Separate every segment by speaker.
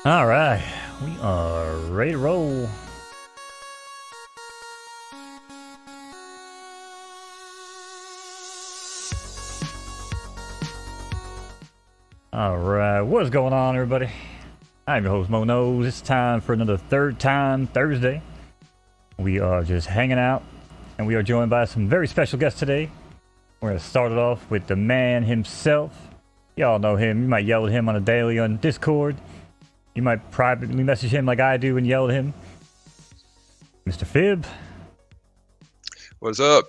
Speaker 1: All right, we are ready to roll. All right, what's going on, everybody? I'm your host, Mo Knows. It's time for another third time Thursday. We are just hanging out, and we are joined by some very special guests today. We're going to start it off with the man himself. Y'all know him. You might yell at him on a daily on Discord. You might privately message him like I do and yell at him. Mr. Fib.
Speaker 2: What's up?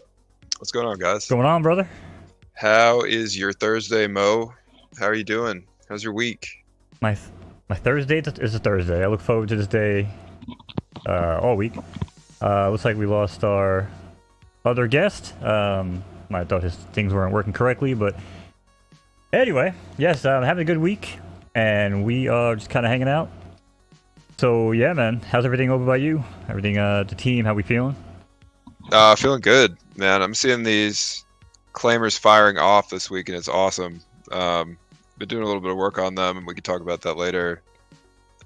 Speaker 2: What's going on, guys?
Speaker 1: What's going on, brother?
Speaker 2: How is your Thursday, Mo? How are you doing? How's your week?
Speaker 1: My Thursday is a Thursday. I look forward to this day all week. Looks like we lost our other guest. I thought his things weren't working correctly, but anyway, yes, I'm having a good week, and we are just kind of hanging out. So yeah, man, how's everything over by you? Everything, the team, how we feeling?
Speaker 2: Feeling good, man. I'm seeing these claimers firing off this week, and it's awesome. Been doing a little bit of work on them, and we can talk about that later.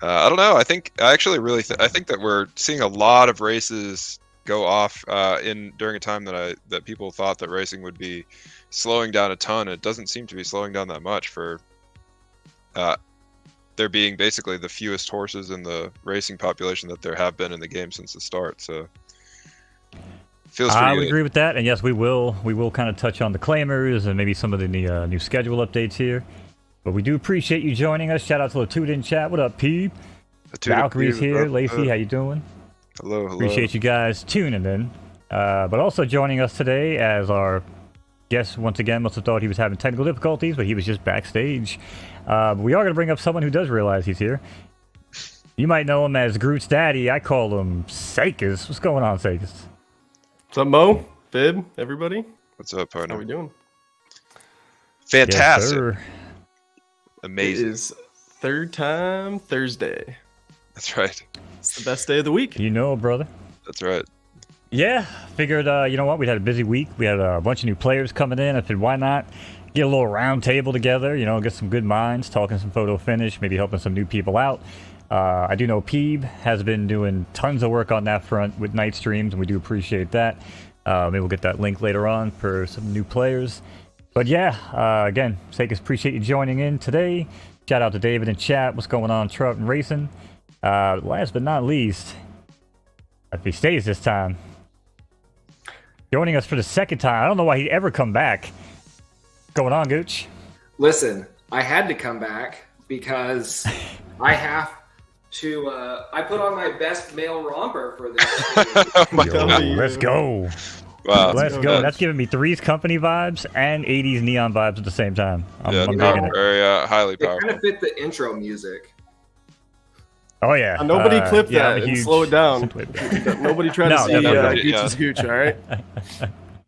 Speaker 2: I don't know. I think that we're seeing a lot of races go off during a time that people thought that racing would be slowing down a ton. It doesn't seem to be slowing down that much for there being basically the fewest horses in the racing population that there have been in the game since the start. So feels pretty
Speaker 1: I would
Speaker 2: good.
Speaker 1: agree with that, and yes, we will kind of touch on the claimers and maybe some of the new schedule updates here. But we do appreciate you joining us. Shout out to the Toot in chat. What up, Peeb? Valkyrie's here. Lacey, how you doing?
Speaker 2: Hello.
Speaker 1: Appreciate you guys tuning in. But also joining us today as our guest, once again, must have thought he was having technical difficulties, but he was just backstage. We are going to bring up someone who does realize he's here. You might know him as Groot's daddy. I call him Sakis. What's going on, Sakis?
Speaker 3: What's up, Mo? Fib, everybody?
Speaker 2: What's up, partner?
Speaker 3: How we doing?
Speaker 2: Fantastic.
Speaker 1: Yes, sir.
Speaker 2: Amazing.
Speaker 3: It is third time Thursday.
Speaker 2: That's right.
Speaker 3: It's the best day of the week.
Speaker 1: You know, brother.
Speaker 2: That's right.
Speaker 1: Yeah, figured, you know what, we had a busy week. We had a bunch of new players coming in. I said, why not get a little round table together, get some good minds, talking some photo finish, maybe helping some new people out. I do know Peeb has been doing tons of work on that front with night streams, and we do appreciate that. Maybe we'll get that link later on for some new players. But yeah, again, Sakis, appreciate you joining in today. Shout out to David in chat. What's going on, Trout and Racing? Last but not least, if he stays this time, joining us for the second time. I don't know why he'd ever come back. What's going on, Gooch?
Speaker 4: Listen, I had to come back because I have to. I put on my best male romper for this.
Speaker 2: Oh my
Speaker 1: Yo,
Speaker 2: God.
Speaker 1: let's go.
Speaker 2: Wow.
Speaker 1: Let's go.
Speaker 2: Nuts.
Speaker 1: That's giving me Three's Company vibes and 80s neon vibes at the same time. I'm digging it.
Speaker 2: Very highly
Speaker 4: It kind
Speaker 2: powerful.
Speaker 4: of fit the intro music.
Speaker 1: Oh, yeah.
Speaker 3: Nobody clip
Speaker 1: yeah,
Speaker 3: that
Speaker 1: I'm a
Speaker 3: and
Speaker 1: huge
Speaker 3: slow it down.
Speaker 1: synthwave.
Speaker 3: Nobody try
Speaker 1: No,
Speaker 3: to see
Speaker 1: nobody,
Speaker 3: Gooch's Gooch, all right?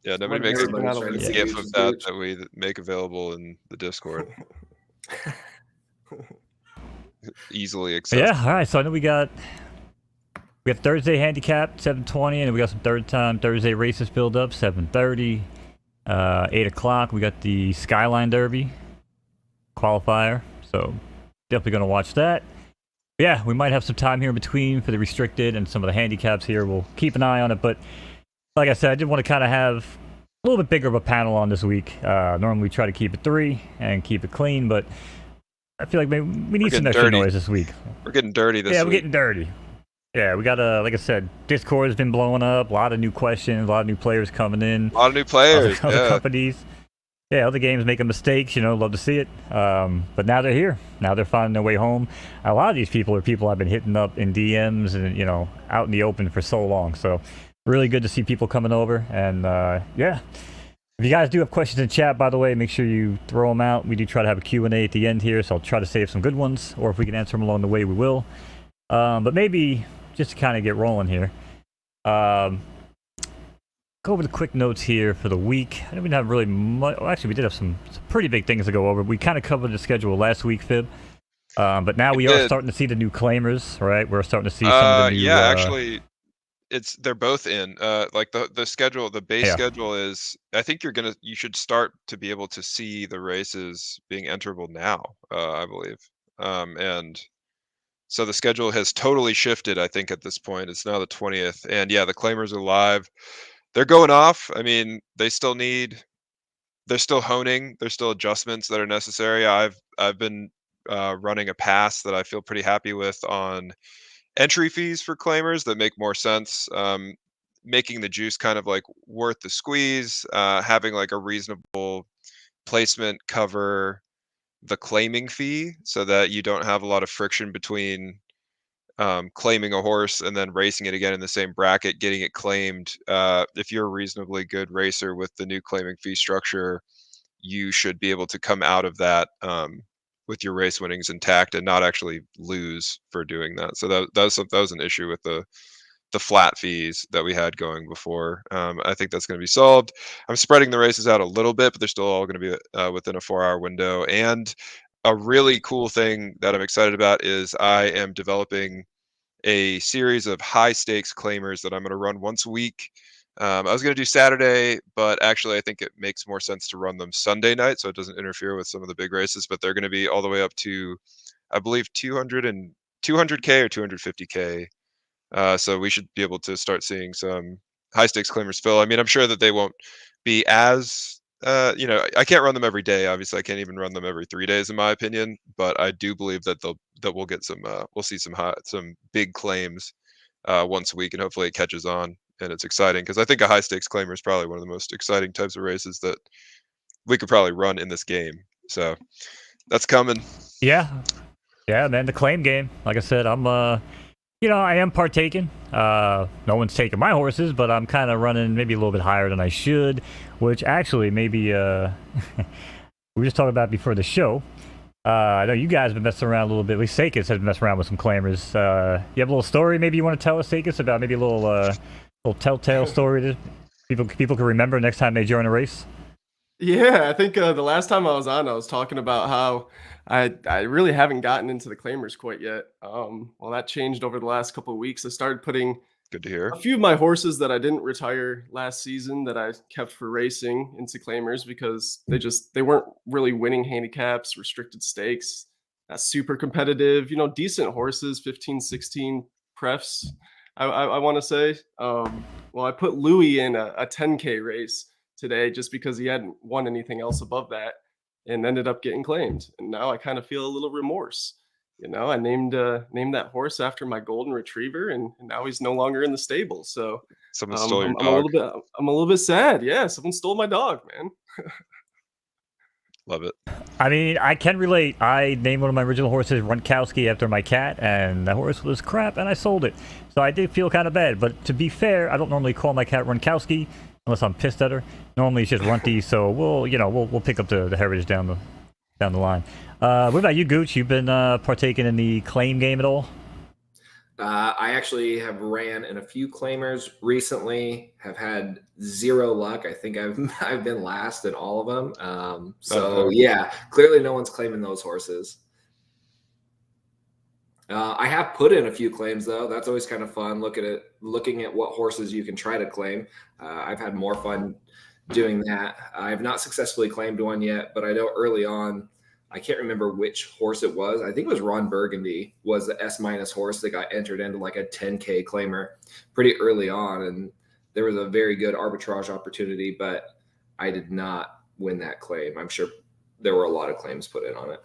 Speaker 2: Yeah, nobody makes
Speaker 3: Everybody
Speaker 2: a
Speaker 3: knows what it is.
Speaker 2: GIF of that we make available in the Discord. Easily accessible.
Speaker 1: Yeah, all right. So I know we got Thursday handicap 7:20, and we got some third time Thursday races build up 7:30, 8 o'clock. We got the Skyline Derby qualifier, so definitely gonna watch that. Yeah, we might have some time here in between for the restricted and some of the handicaps here. We'll keep an eye on it, but like I said, I did want to kind of have a little bit bigger of a panel on this week. Normally we try to keep it 3 and keep it clean, but I feel like maybe we need some extra noise this week.
Speaker 2: We're getting dirty this week.
Speaker 1: Yeah, we're getting dirty. Yeah, we got like I said, Discord has been blowing up. A lot of new questions, a lot of new players coming in.
Speaker 2: A lot of new players.
Speaker 1: Other companies. Yeah, other games making mistakes. Love to see it. But now they're here. Now they're finding their way home. A lot of these people are people I've been hitting up in DMs and out in the open for so long. So really good to see people coming over. And yeah, if you guys do have questions in chat, by the way, make sure you throw them out. We do try to have a Q&A at the end here, so I'll try to save some good ones. Or if we can answer them along the way, we will. But maybe just to kind of get rolling here. Go over the quick notes here for the week. I didn't have really much. Well, actually, we did have some pretty big things to go over. We kind of covered the schedule last week, Fib. But now we are starting to see the new claimers, right? We're starting to see some of the new...
Speaker 2: Yeah, actually, they're both in. Like the schedule, the base schedule is. I think you should start to be able to see the races being enterable now. I believe, and So the schedule has totally shifted, I think, at this point. It's now the 20th. And yeah, the claimers are live. They're going off. I mean, they're still honing. There's still adjustments that are necessary. I've been running a pass that I feel pretty happy with on entry fees for claimers that make more sense. Making the juice kind of like worth the squeeze, having like a reasonable placement cover the claiming fee so that you don't have a lot of friction between claiming a horse and then racing it again in the same bracket, getting it claimed. If you're a reasonably good racer with the new claiming fee structure, you should be able to come out of that with your race winnings intact and not actually lose for doing that. So that was an issue with the flat fees that we had going before. I think that's going to be solved. I'm spreading the races out a little bit, but they're still all going to be within a 4-hour window. And a really cool thing that I'm excited about is I am developing a series of high stakes claimers that I'm going to run once a week. I was going to do Saturday, but actually I think it makes more sense to run them Sunday night so it doesn't interfere with some of the big races. But they're going to be all the way up to, I believe, 200K or 250K. So we should be able to start seeing some high stakes claimers fill. I mean, I'm sure that they won't be as I can't run them every day. Obviously, I can't even run them every 3 days, in my opinion. But I do believe that we'll get some we'll see some big claims once a week, and hopefully it catches on and it's exciting because I think a high stakes claimer is probably one of the most exciting types of races that we could probably run in this game. So that's coming.
Speaker 1: Yeah, man, the claim game. Like I said, I'm I am partaking. No one's taking my horses, but I'm kind of running maybe a little bit higher than I should, which actually maybe we were just talking about before the show. I know you guys have been messing around a little bit. At least Sakis has been messing around with some claimers. You have a little story maybe you want to tell us, Sakis, about maybe a little telltale story that people can remember next time they join a race?
Speaker 3: Yeah, I think the last time I was on, I was talking about how I really haven't gotten into the claimers quite yet. Well, that changed over the last couple of weeks. I started putting
Speaker 2: Good to hear.
Speaker 3: a few of my horses that I didn't retire last season that I kept for racing into claimers because they weren't really winning handicaps, restricted stakes, not super competitive, decent horses, 15, 16 prefs, I want to say. Well, I put Louis in a 10K race today just because he hadn't won anything else above that and ended up getting claimed. And now I kind of feel a little remorse. I named that horse after my golden retriever, and now he's no longer in the stable. So
Speaker 2: Someone stole your
Speaker 3: I'm
Speaker 2: dog.
Speaker 3: I'm a little bit sad. Yeah, someone stole my dog, man.
Speaker 2: Love it.
Speaker 1: I mean, I can relate. I named one of my original horses Runkowski after my cat, and that horse was crap, and I sold it. So I did feel kind of bad. But to be fair, I don't normally call my cat Runkowski unless I'm pissed at her. Normally it's just Runty. So we'll pick up the heritage down the line. What about you, Gooch? You've been partaking in the claim game at all?
Speaker 4: I actually have ran in a few claimers recently. Have had zero luck. I think I've been last in all of them. Yeah, clearly no one's claiming those horses. I have put in a few claims though. That's always kind of fun. Looking at what horses you can try to claim. I've had more fun doing that. I've not successfully claimed one yet, but I know early on, I can't remember which horse it was. I think it was Ron Burgundy was the S- horse that got entered into like a 10K claimer pretty early on. And there was a very good arbitrage opportunity, but I did not win that claim. I'm sure there were a lot of claims put in on it.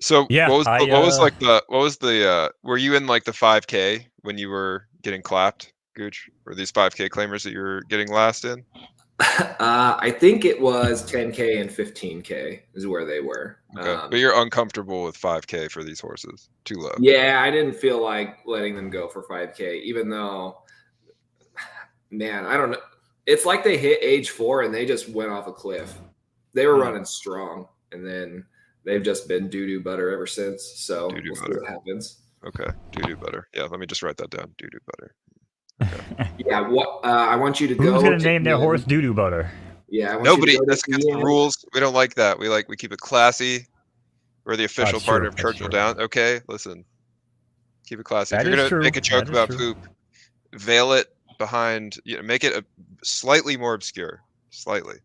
Speaker 2: So
Speaker 1: Yeah,
Speaker 2: what was were you in like the 5K when you were getting clapped, Gooch? Were these 5K claimers that you were getting last in?
Speaker 4: I think it was 10K and 15K is where they were.
Speaker 2: Okay. But you're uncomfortable with 5K for these horses. Too low.
Speaker 4: Yeah, I didn't feel like letting them go for 5K, even though, man, I don't know. It's like they hit age 4 and they just went off a cliff. They were running strong, and then they've just been doo-doo butter ever since. So we'll see what happens.
Speaker 2: Okay, doo-doo butter. Yeah, let me just write that down. Doo-doo butter.
Speaker 4: Okay. Yeah, I want you to go.
Speaker 1: Who's gonna name their horse Doo-doo Butter?
Speaker 4: Yeah,
Speaker 2: nobody. That's against the rules. We don't like that. We keep it classy. We're the official partner of Churchill Down. Okay, listen, keep it classy. If you're gonna make a joke about poop, veil it behind. Make it slightly more obscure. Slightly.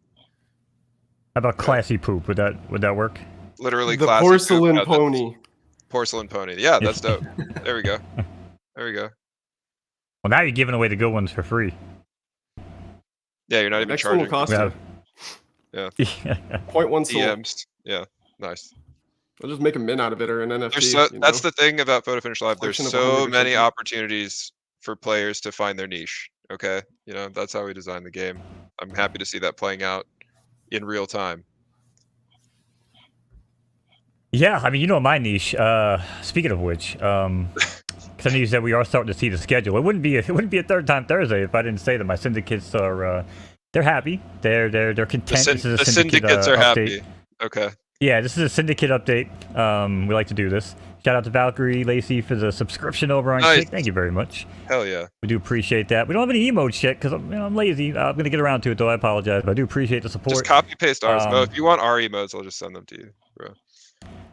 Speaker 1: How about classy poop? Would that work?
Speaker 2: literally
Speaker 3: The
Speaker 2: classic
Speaker 3: porcelain
Speaker 2: that's
Speaker 3: pony.
Speaker 2: porcelain pony. Yeah, that's dope. There we go. There we go.
Speaker 1: Well, now you're giving away the good ones for free.
Speaker 2: Yeah, you're not even
Speaker 3: Next one will
Speaker 2: charging.
Speaker 3: cost you.
Speaker 2: Yeah.
Speaker 3: 0.1 soul.
Speaker 2: DMs. Yeah, nice.
Speaker 3: I'll just make a min out of it or an NFT.
Speaker 2: That's the thing about Photo Finish Live. There's
Speaker 3: Function of 100
Speaker 2: so
Speaker 3: or
Speaker 2: many
Speaker 3: something.
Speaker 2: opportunities for players to find their niche. Okay, that's how we design the game. I'm happy to see that playing out in real time.
Speaker 1: Yeah, I mean, my niche. Speaking of which, because I know you said we are starting to see the schedule. It wouldn't be a third time Thursday if I didn't say that my syndicates are. They're happy. They're content. This is a
Speaker 2: syndicates are
Speaker 1: update.
Speaker 2: happy. Okay.
Speaker 1: Yeah, this is a syndicate update. We like to do this. Shout out to Valkyrie Lacey for the subscription over on Kick. Thank you very much.
Speaker 2: Hell yeah.
Speaker 1: We do appreciate that. We don't have any emotes yet because I'm lazy. I'm gonna get around to it though. I apologize, but I do appreciate the support.
Speaker 2: Just copy paste ours. Mo, if you want our emotes, I'll just send them to you, bro.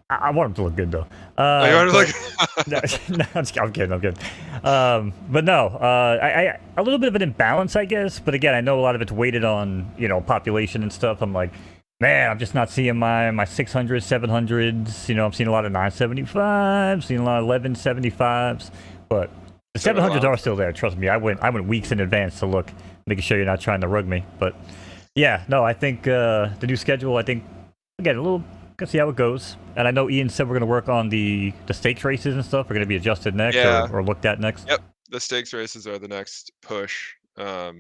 Speaker 1: I want them to look good though.
Speaker 2: You want to look?
Speaker 1: No, I'm kidding. But no, I a little bit of an imbalance, I guess. But again, I know a lot of it's weighted on population and stuff. I'm like, man, I'm just not seeing my 600s, 700s. I'm seeing a lot of 975s, seeing a lot of 1175s. But the 700s are still there. Trust me, I went weeks in advance to look, making sure you're not trying to rug me. But yeah, no, I think the new schedule. I think again a little. See how it goes. And I know Ian said we're going to work on the stakes races and stuff. We're going to be adjusted next or looked at next.
Speaker 2: Yep, the stakes races are the next push. So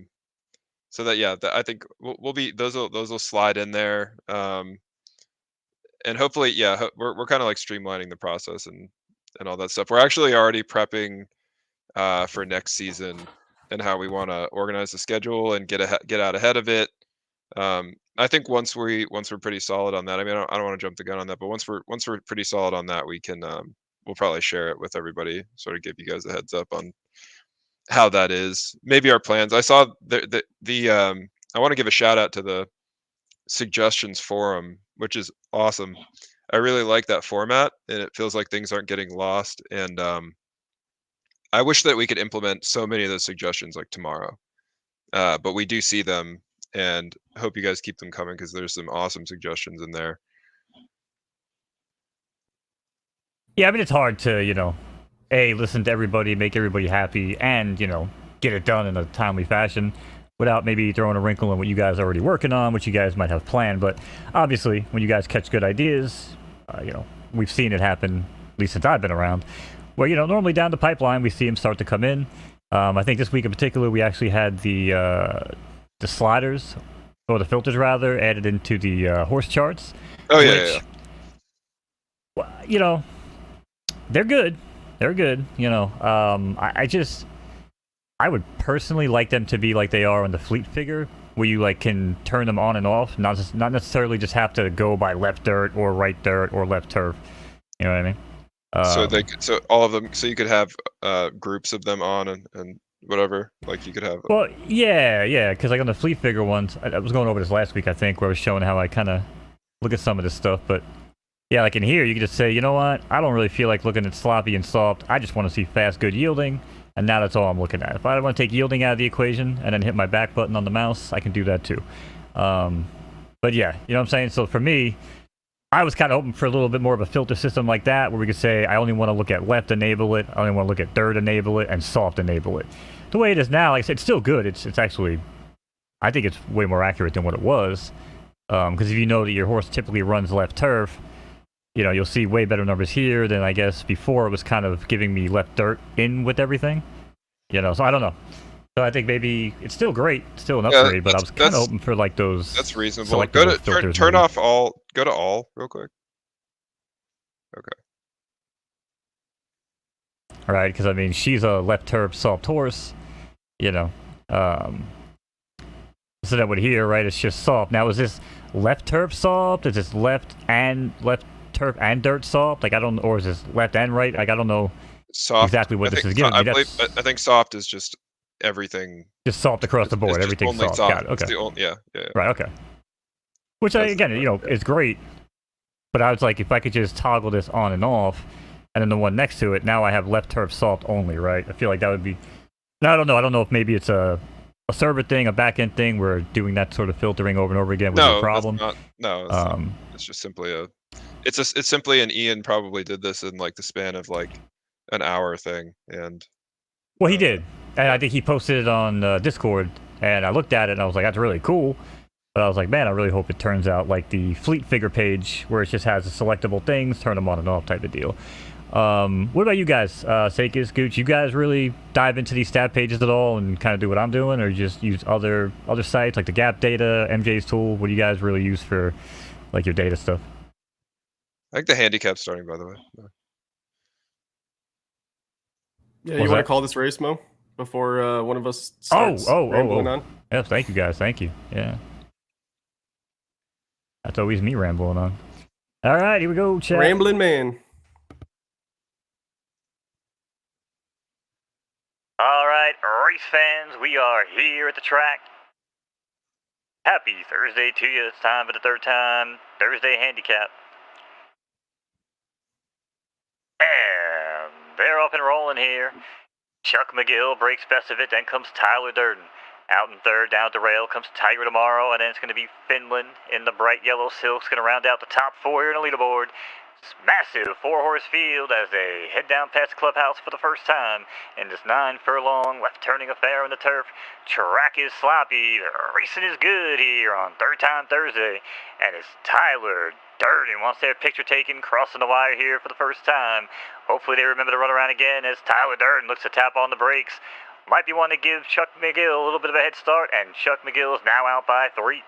Speaker 2: that I think we'll be those will slide in there. And hopefully, we're kind of like streamlining the process and all that stuff. We're actually already prepping for next season and how we want to organize the schedule and get out ahead of it. I think once we're pretty solid on that, I mean, I don't want to jump the gun on that, but once we're pretty solid on that, we can we'll probably share it with everybody, sort of give you guys a heads up on how that is. Maybe our plans. I saw the I want to give a shout out to the suggestions forum, which is awesome. I really like that format, and it feels like things aren't getting lost. And I wish that we could implement so many of those suggestions like tomorrow, but we do see them. And hope you guys keep them coming because there's some awesome suggestions in there.
Speaker 1: Yeah, I mean, it's hard to, listen to everybody, make everybody happy, and, get it done in a timely fashion without maybe throwing a wrinkle in what you guys are already working on, what you guys might have planned. But obviously, when you guys catch good ideas, we've seen it happen, at least since I've been around, where, normally down the pipeline, we see them start to come in. I think this week in particular, we actually had the sliders, or the filters rather, added into the horse charts.
Speaker 2: Oh yeah,
Speaker 1: yeah. They're good. They're good. I would personally like them to be like they are on the fleet figure, where you can turn them on and off, not necessarily just have to go by left dirt or right dirt or left turf. You know what I mean?
Speaker 2: So all of them. So you could have groups of them on and whatever, like you could have.
Speaker 1: Well, yeah, because on the fleet figure ones, I was going over this last week, I think, where I was showing how I kind of look at some of this stuff. But yeah, in here, you can just say, you know what, I don't really feel like looking at sloppy and soft. I just want to see fast, good yielding, and now that's all I'm looking at. If I want to take yielding out of the equation and then hit my back button on the mouse, I can do that too. But yeah, you know what I'm saying? So for me, I was kind of hoping for a little bit more of a filter system like that, where we could say, I only want to look at left, enable it. I only want to look at dirt, enable it, and soft, enable it. The way it is now, like I said, it's still good. It's actually, I think it's way more accurate than what it was. Because if you know that your horse typically runs left turf, you'll see way better numbers here than I guess before. It was kind of giving me left dirt in with everything. So I don't know. So I think maybe it's still great, still an upgrade, but I was kind of hoping for those.
Speaker 2: That's reasonable. Go to turn off all. Go to all real quick. Okay.
Speaker 1: All right, because I mean she's a left turf soft horse, So that would here, right? It's just soft. Now is this left turf soft? Is this left turf and dirt soft? I don't, or is this left and right? I don't know exactly what this is giving me.
Speaker 2: I think soft is just everything.
Speaker 1: Just soft across the board. Everything's soft. Got it. Okay.
Speaker 2: Yeah.
Speaker 1: Right. Okay. Which is great. But I was like, if I could just toggle this on and off, and then the one next to it, now I have left turf soft only, right? I feel like that would be. No, I don't know. I don't know if maybe it's a server thing, a back-end thing, where doing that sort of filtering over and over again was a problem.
Speaker 2: No, it's just simply It's simply an Ian probably did this in like the span of like an hour thing, and
Speaker 1: Well, he did, and I think he posted it on Discord, and I looked at it and I was like, that's really cool. But I was like, man, I really hope it turns out like the fleet figure page where it just has the selectable things, turn them on and off type of deal. What about you guys, Sakis, Gooch? You guys really dive into these stat pages at all and kind of do what I'm doing, or just use other sites like the Gap Data, MJ's tool? What do you guys really use for like your data stuff?
Speaker 2: I think the handicap starting, by the way.
Speaker 3: Yeah,
Speaker 1: What's
Speaker 3: you want
Speaker 1: that?
Speaker 3: to call this race, Mo? Before one of us starts rambling on?
Speaker 1: Yes, thank you guys. Thank you. Yeah. That's always me rambling on. All right, here we go, chat.
Speaker 3: Rambling man.
Speaker 1: All right, race fans, we are here at the track. Happy Thursday to you. It's time for the third time Thursday handicap. And they're up and rolling here. Chuck McGill breaks best of it, then comes Tyler Durden. Out in third, down the rail comes Tiger Tomorrow, and then it's going to be Finland in the bright yellow silks, going to round out the top four here in the leaderboard. It's massive four-horse field as they head down past the clubhouse for the first time in this 9-furlong left-turning affair on the turf. Track is sloppy. The racing is good here on third time Thursday, and it's Tyler Durden wants their picture taken crossing the wire here for the first time. Hopefully they remember to run around again as Tyler Durden looks to tap on the brakes. Might be one to give Chuck McGill a little bit of a head start, and Chuck McGill is now out by 3.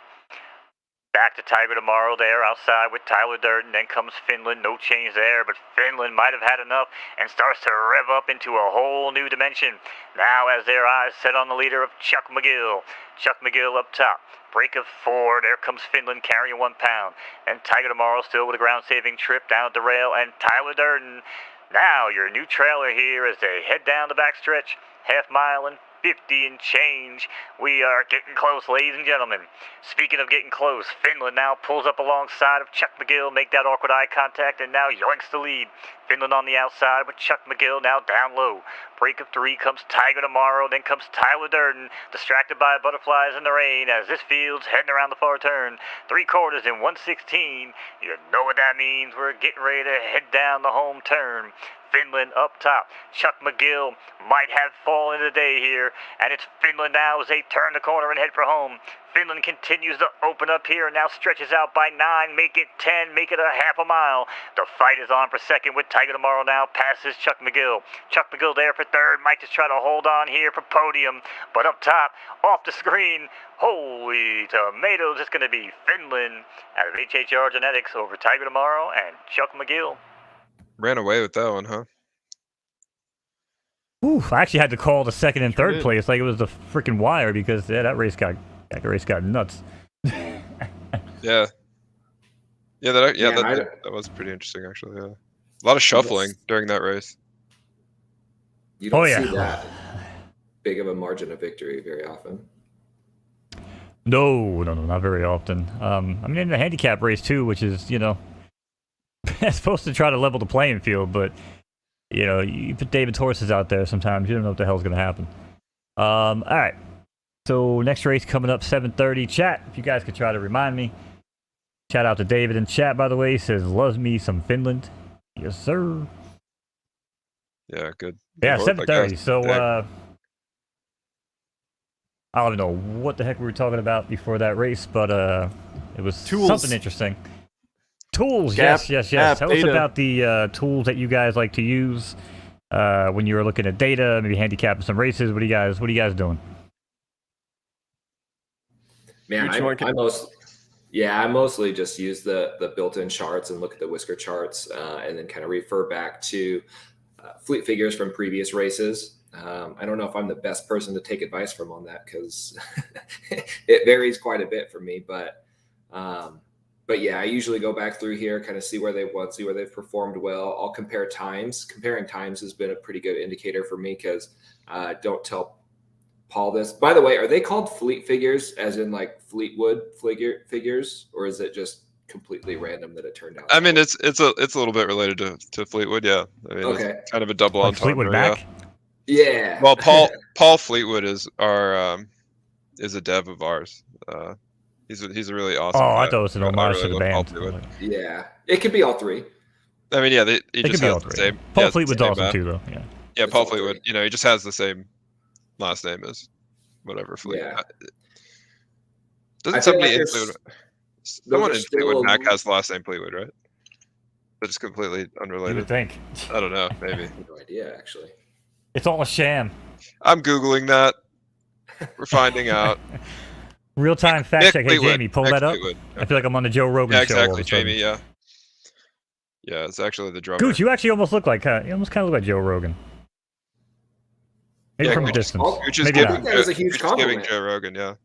Speaker 1: Back to Tiger Tomorrow there outside with Tyler Durden. Then comes Finland. No change there, but Finland might have had enough and starts to rev up into a whole new dimension. Now as their eyes set on the leader of Chuck McGill. Chuck McGill up top. Break of 4. There comes Finland carrying 1 pound. And Tiger Tomorrow still with a ground-saving trip down at the rail. And Tyler Durden. Now your new trailer here as they head down the backstretch. Half mile and 50 and change. We are getting close, ladies and gentlemen. Speaking of getting close, Finland now pulls up alongside of Chuck McGill, make that awkward eye contact, and now yoinks the lead. Finland on the outside with Chuck McGill now down low. Break of 3 comes Tiger Tomorrow, then comes Tyler Durden, distracted by butterflies in the rain as this field's heading around the far turn. 3/4 in 1:16. You know what that means. We're getting ready to head down the home turn. Finland up top. Chuck McGill might have fallen today here, and it's Finland now as they turn the corner and head for home. Finland continues to open up here and now stretches out by 9, make it 10, make it a half a mile. The fight is on for second with Tiger Tomorrow now passes Chuck McGill. Chuck McGill there for third, might just try to hold on here for podium, but up top, off the screen, holy tomatoes, it's going to be Finland out of HHR Genetics over Tiger Tomorrow and Chuck McGill.
Speaker 2: Ran away with that one, huh?
Speaker 1: Oof, I actually had to call the second and third place like it was the freaking wire because that race got nuts.
Speaker 2: Yeah. That was pretty interesting actually. Yeah, a lot of shuffling during that race.
Speaker 4: You don't see that big of a margin of victory very often.
Speaker 1: No, not very often. I mean, in the handicap race too, which is it's supposed to try to level the playing field, but you put David's horses out there sometimes, you don't know what the hell's going to happen. All right. So next race coming up 7:30. Chat, if you guys could try to remind me. Shout out to David in chat, by the way. He says, loves me some Finland. Yes, sir.
Speaker 2: Yeah, good.
Speaker 1: Yeah, 7:30. So I don't even know what the heck we were talking about before that race, but it was something interesting. Tools, yes. Tell us about the tools that you guys like to use when you were looking at data, maybe handicapping some races. What are you guys doing?
Speaker 4: Man, I mostly just use the built-in charts and look at the whisker charts and then kind of refer back to fleet figures from previous races. I don't know if I'm the best person to take advice from on that because it varies quite a bit for me, but yeah, I usually go back through here, kind of see where they've won, see where they've performed well. I'll compare times. Comparing times has been a pretty good indicator for me because don't tell Paul this. By the way, are they called fleet figures as in like Fleetwood figures, or is it just completely random that it turned out?
Speaker 2: I mean, it's a little bit related to Fleetwood, yeah. I mean,
Speaker 4: okay.
Speaker 2: It's kind of a double
Speaker 1: like
Speaker 2: entendre.
Speaker 1: Fleetwood Mac?
Speaker 4: Yeah.
Speaker 2: Well, Paul Fleetwood is a dev of ours. He's a really awesome.
Speaker 1: Oh,
Speaker 2: guy.
Speaker 1: I thought it was an
Speaker 2: I
Speaker 1: homage
Speaker 2: really
Speaker 1: to the
Speaker 2: look
Speaker 1: band.
Speaker 2: forward to it.
Speaker 4: Yeah, it could be all three.
Speaker 2: I mean, yeah, he
Speaker 1: It
Speaker 2: just
Speaker 1: could be all
Speaker 2: has the
Speaker 1: three.
Speaker 2: same.
Speaker 1: Paul
Speaker 2: yeah,
Speaker 1: Fleetwood's
Speaker 2: same,
Speaker 1: awesome too, though. Yeah.
Speaker 2: Yeah,
Speaker 4: It's
Speaker 2: Paul
Speaker 4: all three.
Speaker 2: Fleetwood. He just has the same last name as whatever Fleet.
Speaker 4: Yeah.
Speaker 2: Doesn't
Speaker 4: I feel
Speaker 2: somebody
Speaker 4: like
Speaker 2: in
Speaker 4: there's-
Speaker 2: Fleetwood?
Speaker 4: those
Speaker 2: Someone
Speaker 4: are
Speaker 2: in Fleetwood
Speaker 4: still-
Speaker 2: Mac has the last name Fleetwood, right? But it's completely
Speaker 1: You would
Speaker 2: unrelated.
Speaker 1: think.
Speaker 2: I don't know. Maybe.
Speaker 4: I have no idea, actually.
Speaker 1: It's all a sham.
Speaker 2: I'm googling that. We're finding out.
Speaker 1: Real-time fact
Speaker 2: Nick
Speaker 1: check. Hey,
Speaker 2: Fleetwood.
Speaker 1: Jamie, pull
Speaker 2: Nick
Speaker 1: that up.
Speaker 2: Fleetwood.
Speaker 1: I feel like I'm on the Joe Rogan
Speaker 2: Yeah,
Speaker 1: show. all of
Speaker 2: exactly,
Speaker 1: a sudden.
Speaker 2: Jamie. Yeah. Yeah, it's actually the drummer.
Speaker 1: Gooch, you actually almost look like you almost kind of look like Joe Rogan. Maybe
Speaker 2: Yeah,
Speaker 1: from a
Speaker 2: Gooch-
Speaker 1: distance.
Speaker 2: Gooch is
Speaker 1: Maybe
Speaker 2: giving,
Speaker 1: not.
Speaker 4: That was a huge
Speaker 2: Gooch is giving
Speaker 4: compliment.
Speaker 2: Joe Rogan, yeah.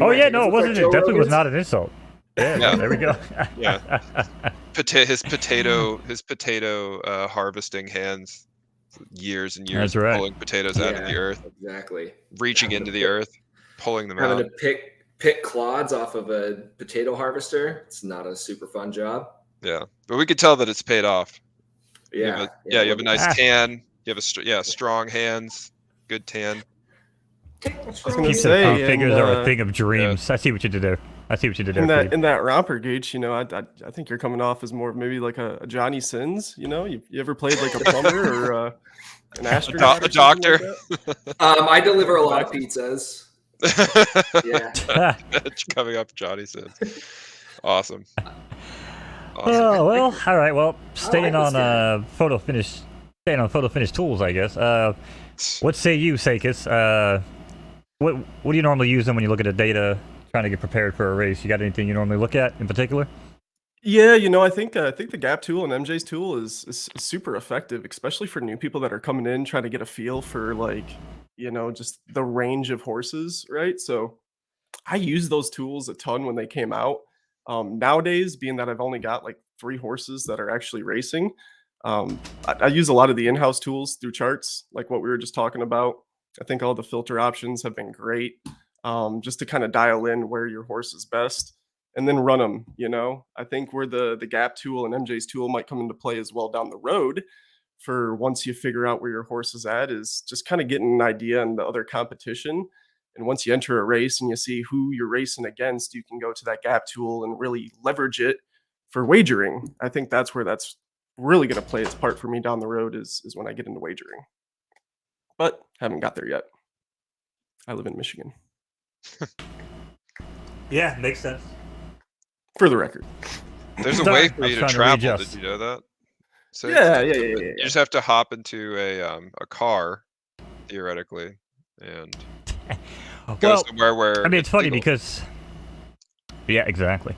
Speaker 1: Oh yeah, no, it wasn't. It definitely was not an insult. Yeah,
Speaker 2: Yeah.
Speaker 1: there we go.
Speaker 2: Yeah. His potato having hands, years and years
Speaker 1: That's right.
Speaker 2: pulling potatoes out of the earth,
Speaker 4: Exactly.
Speaker 2: reaching into the earth, pulling them
Speaker 4: Having
Speaker 2: out.
Speaker 4: to pick clods off of a potato harvester. It's not a super fun job.
Speaker 2: Yeah, but we could tell that it's paid off.
Speaker 4: Yeah.
Speaker 2: You have a nice
Speaker 1: Ah.
Speaker 2: tan. You have strong hands, good tan.
Speaker 3: I was gonna
Speaker 1: Pieces
Speaker 3: say,
Speaker 1: of figures
Speaker 3: and,
Speaker 1: are a thing of dreams. I see what you did there. I see what you did there.
Speaker 3: in that
Speaker 1: Pete.
Speaker 3: in that romper, Gooch, you know, I think you're coming off as more of maybe like a Johnny Sins. You know, you ever played like a plumber or an astronaut?
Speaker 2: a
Speaker 3: or something
Speaker 2: doctor.
Speaker 3: like that?
Speaker 4: I deliver a lot of pizzas. Yeah.
Speaker 2: Coming up, Johnny said. Awesome.
Speaker 1: Oh well, all right. Well, staying
Speaker 4: this guy.
Speaker 1: on photo finish tools, I guess. What say you, Sakis? What do you normally use them when you look at the data, trying to get prepared for a race? You got anything you normally look at in particular?
Speaker 3: Yeah, you know, I think the Gap tool and MJ's tool is super effective, especially for new people that are coming in trying to get a feel for like, you know, just the range of horses, right? So I used those tools a ton when they came out. Nowadays, being that I've only got like 3 horses that are actually racing, I use a lot of the in-house tools through charts, like what we were just talking about. I think all the filter options have been great, just to kind of dial in where your horse is best and then run them. You know, I think where the Gap tool and MJ's tool might come into play as well down the road for once you figure out where your horse is at is just kind of getting an idea on the other competition. And once you enter a race and you see who you're racing against, you can go to that Gap tool and really leverage it for wagering. I think that's where that's really going to play its part for me down the road is when I get into wagering. But haven't got there yet. I live in Michigan,
Speaker 1: Yeah, makes sense.
Speaker 3: for the record.
Speaker 2: There's a
Speaker 1: Sorry,
Speaker 2: way
Speaker 1: I
Speaker 2: for
Speaker 1: was
Speaker 2: you to
Speaker 1: trying to
Speaker 2: travel.
Speaker 1: readjust.
Speaker 2: Did you know that? So
Speaker 3: Yeah.
Speaker 2: You just have to hop into a car, theoretically, and go
Speaker 1: Well,
Speaker 2: somewhere where.
Speaker 1: I mean, it's funny
Speaker 2: legal.
Speaker 1: because, yeah, exactly.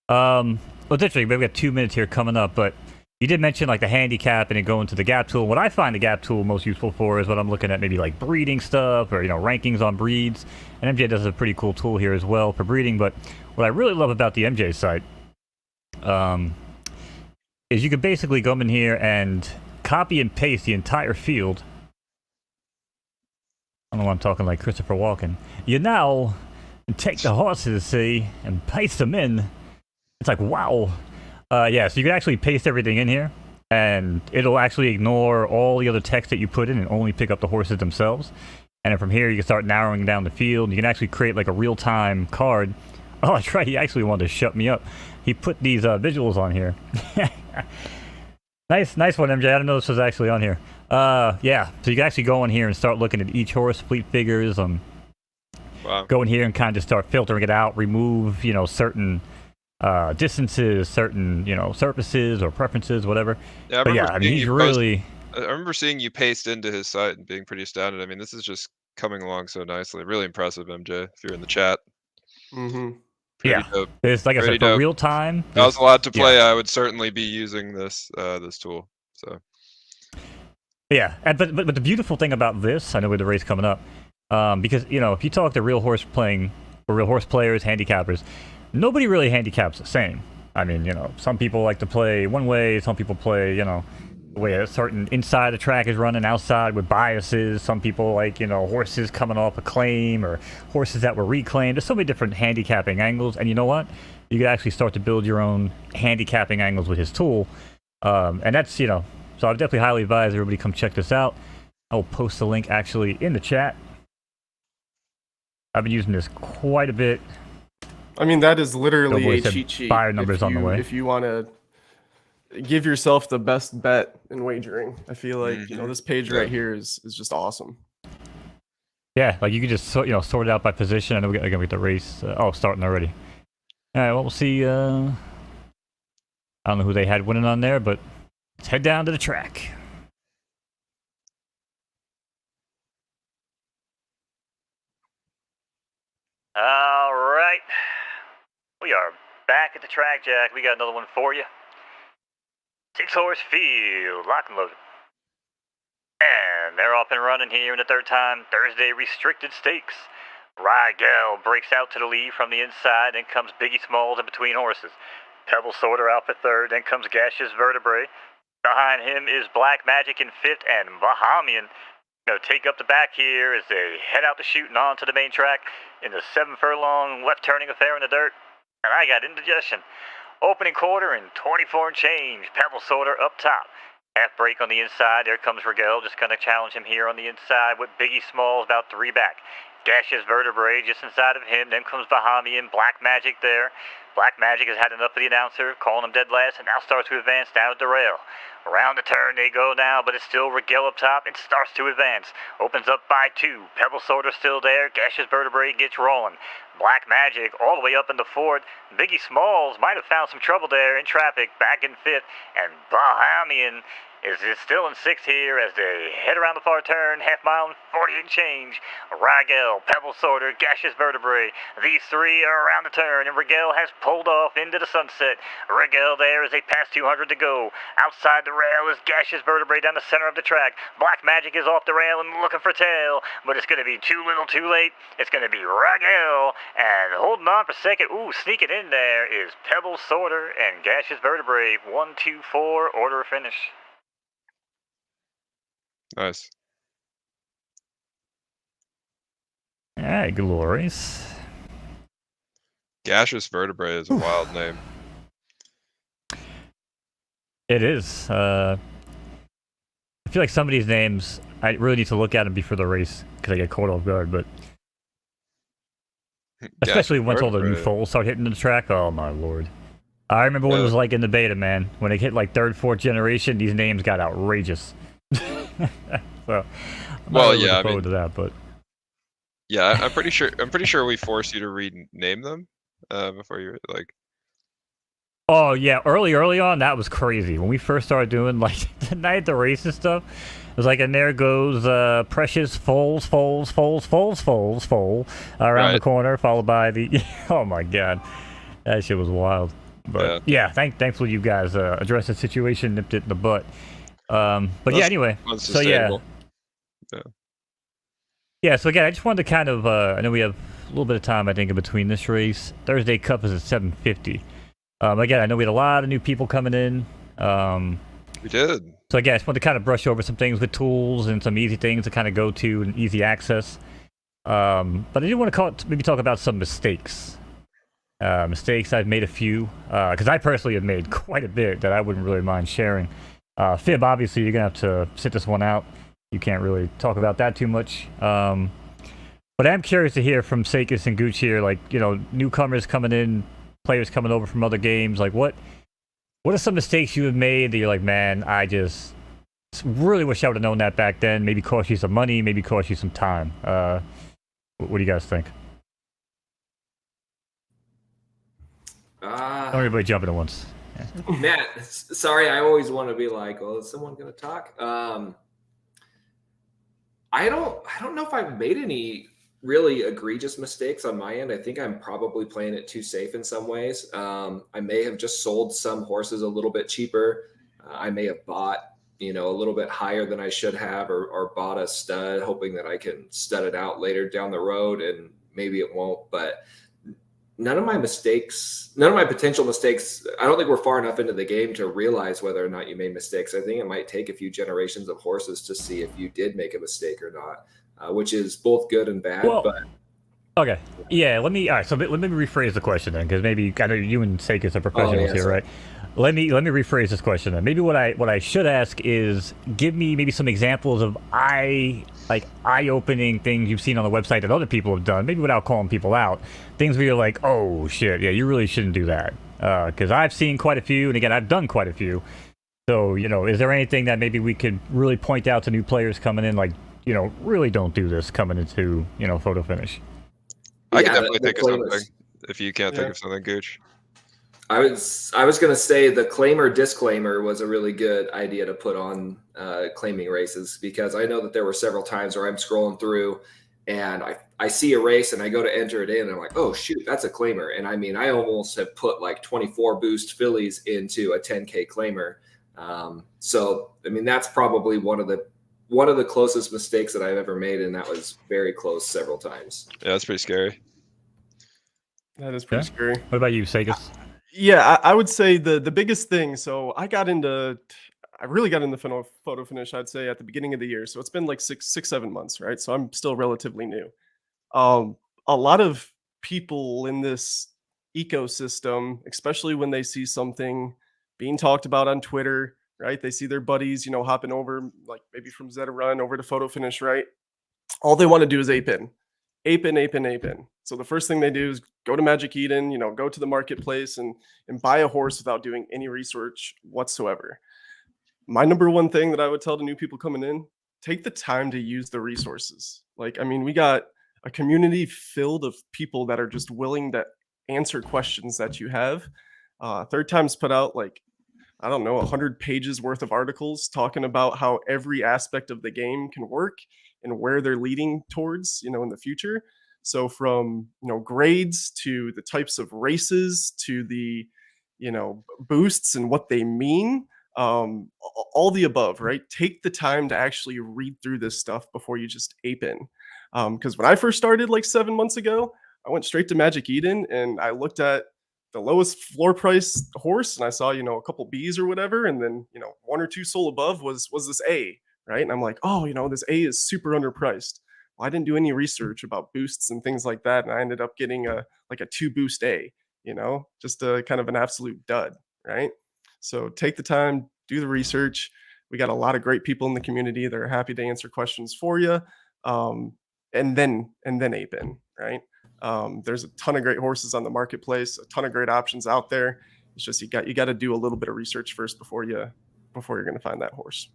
Speaker 1: Well, it's interesting. We've got 2 minutes here coming up, but you did mention like the handicap and then going to the Gap tool. What I find the Gap tool most useful for is what I'm looking at, maybe like breeding stuff or rankings on breeds. And MJ does a pretty cool tool here as well for breeding. But what I really love about the MJ site, is you can basically go in here and copy and paste the entire field. I don't know why I'm talking like Christopher Walken. You now take the horses, see, and paste them in. It's like, wow. Yeah, so you can actually paste everything in here, and it'll actually ignore all the other text that you put in and only pick up the horses themselves. And then from here, you can start narrowing down the field. You can actually create like a real-time card. Oh, that's right. He actually wanted to shut me up. He put these visuals on here. Nice one, MJ. I didn't know this was actually on here. Yeah, so you can actually go in here and start looking at each horse, fleet figures,
Speaker 2: Wow.
Speaker 1: go in here and kind of just start filtering it out, remove, certain distances, certain, surfaces or preferences, whatever.
Speaker 2: Yeah, I
Speaker 1: But
Speaker 2: remember
Speaker 1: yeah, I mean,
Speaker 2: seeing
Speaker 1: he's
Speaker 2: you post-
Speaker 1: really...
Speaker 2: I remember seeing you paste into his site and being pretty astounded. I mean, this is just coming along so nicely. Really impressive, MJ. If you're in the chat,
Speaker 3: Mm-hmm.
Speaker 2: pretty
Speaker 1: Yeah.
Speaker 2: dope.
Speaker 1: It's like I
Speaker 2: Pretty
Speaker 1: said, for
Speaker 2: dope.
Speaker 1: real time.
Speaker 2: If I was allowed to play, I would certainly be using this tool. So
Speaker 1: Yeah, but the beautiful thing about this, I know with the race coming up, because if you talk to real horse players, handicappers, nobody really handicaps the same. I mean, some people like to play one way, some people play, the way a certain inside the track is running, outside with biases. Some people like, horses coming off a claim or horses that were reclaimed. There's so many different handicapping angles, and you know what? You can actually start to build your own handicapping angles with his tool, and that's, so I would definitely highly advise everybody come check this out. I'll post the link actually in the chat. I've been using this quite a bit.
Speaker 3: I mean, that is literally
Speaker 1: Doughboy
Speaker 3: a
Speaker 1: said
Speaker 3: cheat sheet.
Speaker 1: buyer numbers on the way.
Speaker 3: If you want to give yourself the best bet in wagering, I feel like this page right here is just awesome.
Speaker 1: Yeah, like you could just sort it out by position. I know we're gonna get the race. Starting already. All right, well we'll see. I don't know who they had winning on there, but let's head down to the track. All right, we are back at the track, Jack. We got another one for you. 6-horse field, lock and loaded. And they're up and running here in the third time Thursday restricted stakes. Rigel breaks out to the lead from the inside, then comes Biggie Smalls in between horses. Pebble Sorter out for third, then comes Gaseous Vertebrae. Behind him is Black Magic in fifth, and Bahamian going to take up the back here as they head out the chute and on to the main track in the 7 furlong left turning affair in the dirt. And I got indigestion. Opening quarter and 24 and change. Pebble Sorter up top. Half break on the inside. There comes Rigel, just going to challenge him here on the inside with Biggie Smalls about 3 back. Gaseous Vertebrae just inside of him. Then comes Bahamian. Black Magic there. Black Magic has had enough of the announcer, calling him dead last, and now starts to advance down at the rail. Around the turn they go now, but it's still Rigel up top and starts to advance. Opens up by 2. Pebble Sorter still there. Gaseous Vertebrae gets rolling. Black Magic all the way up in the 4th. Biggie Smalls might have found some trouble there in traffic, back in 5th. And Bahamian is still in 6th here as they head around the far turn, half mile and 40 and change. Rigel, Pebble Sorter, Gaseous Vertebrae. These 3 are around the turn, and Rigel has pulled off into the sunset. Rigel there as they pass 200 to go. Outside the rail is Gaseous Vertebrae down the center of the track. Black Magic is off the rail and looking for tail, but it's going to be too little too late. It's going to be Rigel, and holding on for second, sneaking in there is Pebble Sorter and Gaseous Vertebrae. 1, 2, 4, order of finish.
Speaker 2: Nice.
Speaker 1: All right, glorious.
Speaker 2: Gaseous Vertebrae is a wild name.
Speaker 1: It is. I feel like some of these names, I really need to look at them before the race because I get caught off guard, but especially once all the new foals start hitting the track. Oh my lord. I remember what it was like in the beta, man. When it hit like 3rd, 4th generation, these names got outrageous. So, I'm not really looking forward to that, but
Speaker 2: yeah, I'm pretty sure we force you to rename them before you like.
Speaker 1: Oh yeah, early on that was crazy. When we first started doing like the night of the race and stuff, it was like, and there goes Precious foals around the corner, followed by the oh my god, that shit was wild. But yeah, thankfully you guys addressed the situation, nipped it in the butt. But yeah, anyway, so yeah. So again, I just wanted to kind of I know we have a little bit of time I think in between this race. Thursday Cup is at 7:50. Again, I know we had a lot of new people coming in.
Speaker 2: We did.
Speaker 1: So again, I just wanted to kind of brush over some things with tools and some easy things to kind of go to and easy access. But I did want to maybe talk about some mistakes. Mistakes, I've made a few, because I personally have made quite a bit that I wouldn't really mind sharing. Fib, obviously, you're going to have to sit this one out. You can't really talk about that too much. But I'm curious to hear from Sakis and Gooch here, like, newcomers coming in, players coming over from other games. Like, what are some mistakes you have made that you're like, man, I just really wish I would have known that back then? Maybe cost you some money, maybe cost you some time. What do you guys think? Don't everybody jump in at once. Yeah.
Speaker 4: Matt, sorry, I always want to be like, well, is someone going to talk? I don't know if I've made any really egregious mistakes on my end. I think I'm probably playing it too safe in some ways. I may have just sold some horses a little bit cheaper. I may have bought, a little bit higher than I should have, or bought a stud hoping that I can stud it out later down the road, and maybe it won't. But none of my potential mistakes, I don't think we're far enough into the game to realize whether or not you made mistakes. I think it might take a few generations of horses to see if you did make a mistake or not, which is both good and bad.
Speaker 1: Okay. Yeah, let me rephrase the question then, because maybe, I know you and Sakis are professionals here, right? Let me rephrase this question then. Maybe what I should ask is give me maybe some examples of eye-opening things you've seen on the website that other people have done, maybe without calling people out. Things where you're like, oh shit, yeah, you really shouldn't do that. Because I've seen quite a few, and again, I've done quite a few. So, is there anything that maybe we could really point out to new players coming in, like, really don't do this coming into, photo finish?
Speaker 2: I can
Speaker 4: Yeah,
Speaker 2: definitely
Speaker 4: the
Speaker 2: think of something.
Speaker 4: claimers.
Speaker 2: If you can't think of something, Gooch.
Speaker 4: I was gonna say the claimer disclaimer was a really good idea to put on claiming races, because I know that there were several times where I'm scrolling through and I see a race and I go to enter it in and I'm like, oh shoot, that's a claimer. And I mean, I almost have put like 24 boost fillies into a 10K claimer. So I mean, that's probably one of the closest mistakes that I've ever made, and that was very close several times.
Speaker 2: Yeah, that's pretty scary.
Speaker 3: That is pretty scary.
Speaker 1: What about you, Sagas?
Speaker 3: Yeah, I would say the biggest thing. So I really got into photo finish, I'd say, at the beginning of the year. So it's been like 7 months, right? So I'm still relatively new. A lot of people in this ecosystem, especially when they see something being talked about on Twitter, right? They see their buddies, hopping over, like maybe from Zeta Run over to photo finish, right? All they want to do is ape in. So the first thing they do is go to Magic Eden, go to the marketplace and buy a horse without doing any research whatsoever. My number one thing that I would tell the new people coming in, take the time to use the resources. Like, I mean, we got a community filled of people that are just willing to answer questions that you have. Third Time's put out like, I don't know, 100 pages worth of articles talking about how every aspect of the game can work and where they're leading towards, in the future. So from, grades to the types of races to the, boosts and what they mean, all the above, right? Take the time to actually read through this stuff before you just ape in. Because when I first started like 7 months ago, I went straight to Magic Eden and I looked at the lowest floor price horse and I saw, a couple B's or whatever. And then, one or two soul above was this A, right? And I'm like, oh, this A is super underpriced. Well, I didn't do any research about boosts and things like that. And I ended up getting a 2 boost A, just a kind of an absolute dud, right? So take the time, do the research. We got a lot of great people in the community that are happy to answer questions for you. And then ape in, right? There's a ton of great horses on the marketplace, a ton of great options out there. It's just you got to do a little bit of research first before you're going to find that horse.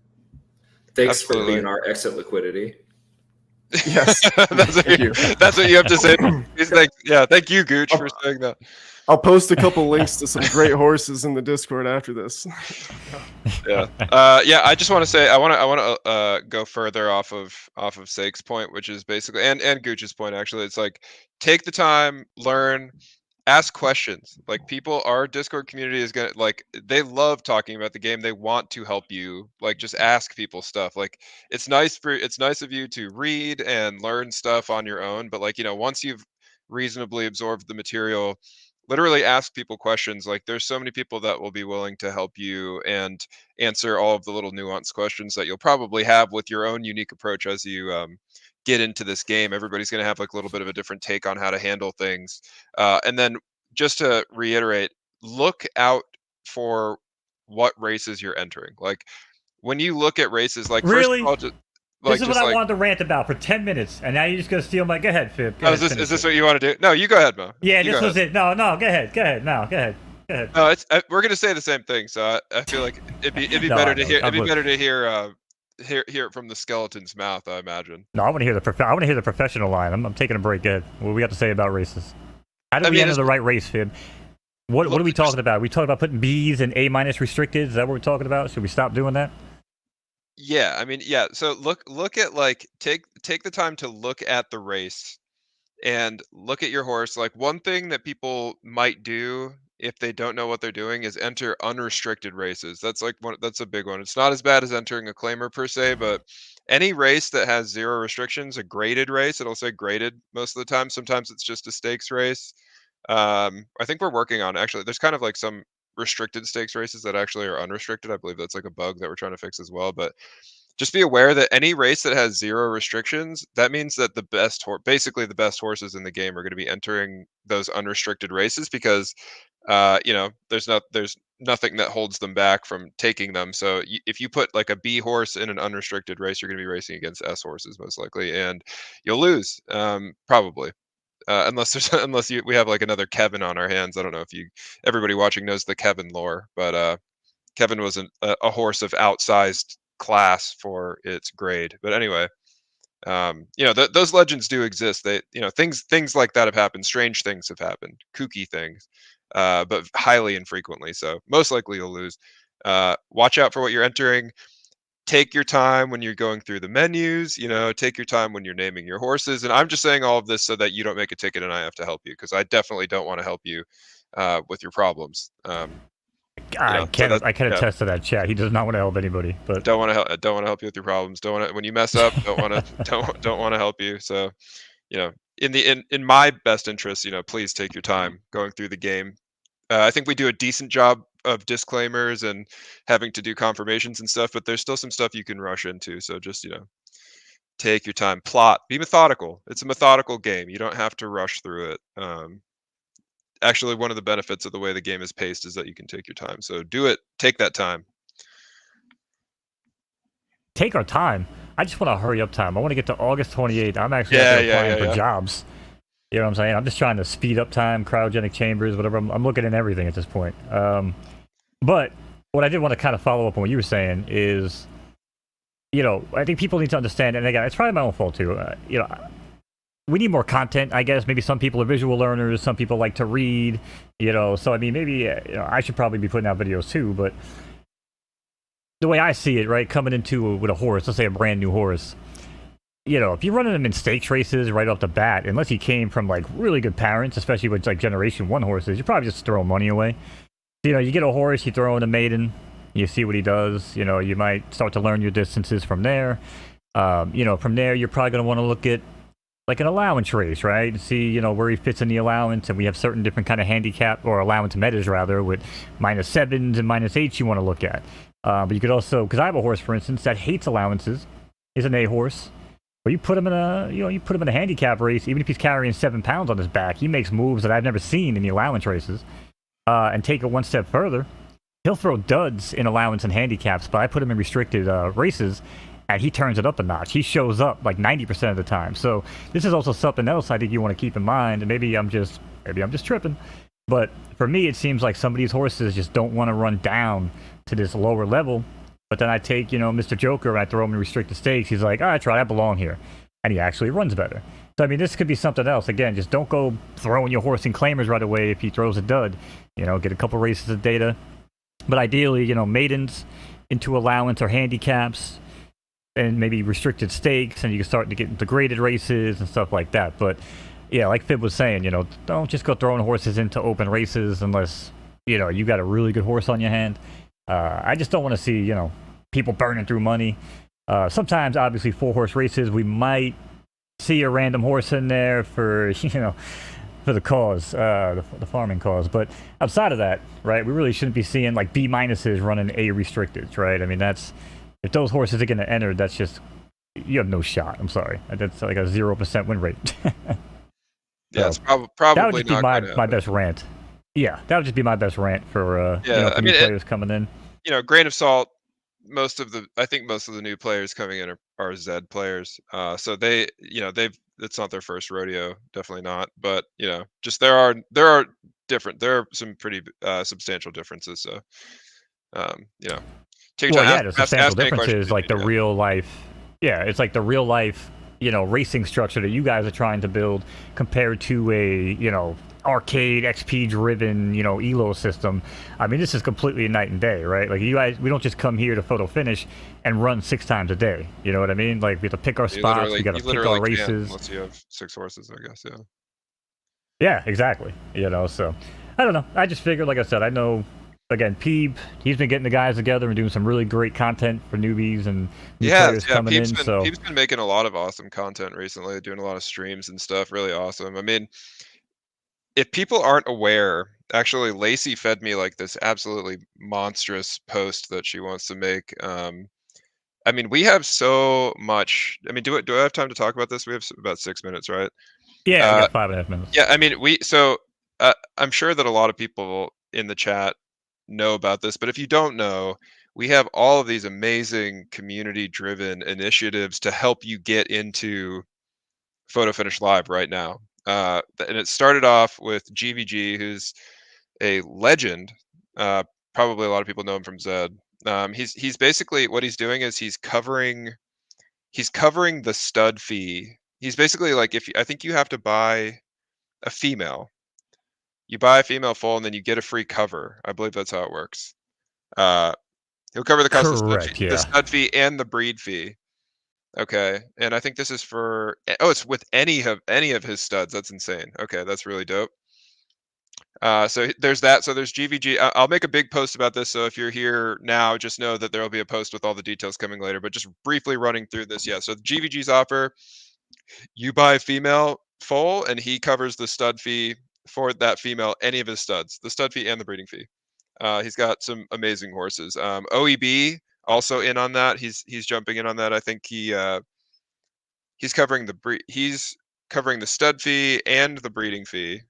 Speaker 4: Thanks
Speaker 2: Absolutely.
Speaker 4: for being our exit liquidity.
Speaker 3: Yes,
Speaker 2: that's what you have to say. Thank you, Gooch, for saying that.
Speaker 3: I'll post a couple links to some great horses in the Discord after this.
Speaker 2: Yeah. I just want to say I want to go further off of Sake's point, which is basically and Gooch's point actually. It's like take the time, learn, ask questions. Like our Discord community is gonna they love talking about the game. They want to help you. Like just ask people stuff. Like it's nice of you to read and learn stuff on your own, but once you've reasonably absorbed the material, literally ask people questions. Like there's so many people that will be willing to help you and answer all of the little nuanced questions that you'll probably have with your own unique approach as you get into this game. Everybody's going to have like a little bit of a different take on how to handle things. And then just to reiterate, look out for what races you're entering. Like when you look at races, like
Speaker 1: really?
Speaker 2: First of all,
Speaker 1: this is what I wanted to rant about for 10 minutes, and now you're just going to steal my... Go ahead, Fib.
Speaker 2: Is this what you want to do? No, you go ahead, Mo.
Speaker 1: Yeah, this was it. No, go ahead. Go ahead. No, go ahead.
Speaker 2: No, we're going to say the same thing, so I feel like it'd be better to hear. It'd be better to hear it from the skeleton's mouth, I imagine.
Speaker 1: No, I want to hear the professional line. I'm taking a break. Good. What do we got to say about races? How do we enter the right race, Fib? What are we talking about? Are we talking about putting B's and A- restricted? Is that what we're talking about? Should we stop doing that?
Speaker 2: Yeah, I mean, yeah. So look at take the time to look at the race and look at your horse. Like one thing that people might do if they don't know what they're doing is enter unrestricted races. That's a big one. It's not as bad as entering a claimer per se, but any race that has 0 restrictions, a graded race, it'll say graded most of the time. Sometimes it's just a stakes race. I think we're working on actually. There's kind of like some restricted stakes races that actually are unrestricted. I believe that's like a bug that we're trying to fix as well. But just be aware that any race that has 0 restrictions, that means that the best basically the best horses in the game are going to be entering those unrestricted races because there's nothing that holds them back from taking them. So if you put like a B horse in an unrestricted race, you're going to be racing against S horses most likely, and you'll lose probably. Unless we have like another Kevin on our hands. I don't know if everybody watching knows the Kevin lore, but Kevin was a horse of outsized class for its grade. But anyway, those legends do exist. They, things like that have happened. Strange things have happened, kooky things, but highly infrequently. So most likely you'll lose. Watch out for what you're entering. Take your time when you're going through the menus. Take your time when you're naming your horses. And I'm just saying all of this so that you don't make a ticket and I have to help you, because I definitely don't want to help you with your problems.
Speaker 1: I can attest to that, chat. He does not want to help anybody, but
Speaker 2: don't want to help you with your problems. Don't want to, when you mess up. Don't want to don't want to help you. So, in my best interest, please take your time going through the game. I think we do a decent job of disclaimers and having to do confirmations and stuff, but there's still some stuff you can rush into. So just take your time, plot, be methodical. It's a methodical game. You don't have to rush through it. Actually, one of the benefits of the way the game is paced is that you can take your time. So do it. Take that time.
Speaker 1: take our time. I just want to hurry up time. I want to get to August 28th. I'm actually applying for jobs. You know what I'm saying? I'm just trying to speed up time, cryogenic chambers, whatever. I'm looking at everything at this point. But what I did want to kind of follow up on what you were saying is, I think people need to understand, and again, it's probably my own fault too. We need more content, I guess. Maybe some people are visual learners, some people like to read, so I mean, maybe I should probably be putting out videos too, but the way I see it, right, coming into with a horse, let's say a brand new horse, if you're running them in stakes races right off the bat, unless you came from like really good parents, especially with like generation 1 horses, you're probably just throwing money away. You get a horse, you throw in a maiden, you see what he does, you might start to learn your distances from there. From there, you're probably going to want to look at like an allowance race, right? See, where he fits in the allowance, and we have certain different kind of handicap, or allowance metas rather, with -7s and -8s you want to look at. But you could also, because I have a horse, for instance, that hates allowances, is an A horse. But you put him in a handicap race, even if he's carrying 7 pounds on his back, he makes moves that I've never seen in the allowance races. And take it one step further, he'll throw duds in allowance and handicaps, but I put him in restricted races, and he turns it up a notch. He shows up like 90% of the time. So this is also something else I think you want to keep in mind. And maybe I'm just tripping, but for me, it seems like some of these horses just don't want to run down to this lower level. But then I take, Mr. Joker, and I throw him in restricted stakes. He's like, all right, I belong here. And he actually runs better. So, I mean, this could be something else. Again, just don't go throwing your horse in claimers right away if he throws a dud. Get a couple races of data. But ideally, maidens into allowance or handicaps, and maybe restricted stakes, and you can start to get into graded races and stuff like that. But, yeah, like Fib was saying, don't just go throwing horses into open races unless, you got a really good horse on your hand. I just don't want to see, people burning through money. Sometimes, obviously, 4-horse races, we might see a random horse in there for, for the cause, the farming cause. But outside of that, right, we really shouldn't be seeing like B minuses running A restricted, right? I mean, if those horses are going to enter, that's just, you have no shot. I'm sorry. That's like a 0% win rate.
Speaker 2: Yeah, it's probably
Speaker 1: that would just be my best rant. Yeah, that would just be my best rant for new players coming in.
Speaker 2: Grain of salt. I think most of the new players coming in are Z players. So it's not their first rodeo, definitely not. But just there are some pretty substantial differences. So take your time.
Speaker 1: The substantial differences like the real life. Yeah, it's like the real life, racing structure that you guys are trying to build compared to a, arcade XP driven, elo system. I mean, this is completely night and day, right? Like, you guys, we don't just come here to photo finish and run 6 times a day. You know what I mean? Like, we have to pick our spots, we got to pick our races.
Speaker 2: Unless you have 6 horses, I guess, yeah.
Speaker 1: Yeah, exactly. So I don't know. I just figured, like I said, I know, again, Peeb, he's been getting the guys together and doing some really great content for newbies and new players coming in.
Speaker 2: Peeb's been making a lot of awesome content recently, doing a lot of streams and stuff. Really awesome. I mean, if people aren't aware, actually, Lacey fed me like this absolutely monstrous post that she wants to make. I I mean, we have so much. I mean, do I have time to talk about this? We have about 6 minutes, right?
Speaker 1: Yeah, we got 5.5 minutes.
Speaker 2: Yeah, I mean, I'm sure that a lot of people in the chat know about this, but if you don't know, we have all of these amazing community-driven initiatives to help you get into Photo Finish Live right now. And it started off with GVG, who's a legend. Probably a lot of people know him from Zed. He's basically, what he's doing is he's covering the stud fee. He's basically like, I think you have to buy a female. You buy a female full and then you get a free cover. I believe that's how it works. He'll cover the cost of
Speaker 1: Correct,
Speaker 2: the
Speaker 1: yeah.
Speaker 2: stud fee and the breed fee. Okay, and I think this is for, oh, it's with any of his studs. That's insane. Okay, that's really dope. So there's that. So there's GVG. I'll make a big post about this. So if you're here now, just know that there will be a post with all the details coming later. But just briefly running through this, yeah. So GVG's offer: you buy a female full, and he covers the stud fee for that female, any of his studs, the stud fee and the breeding fee. He's got some amazing horses. OEB also in on that. He's jumping in on that. I think he's covering the stud fee and the breeding fee.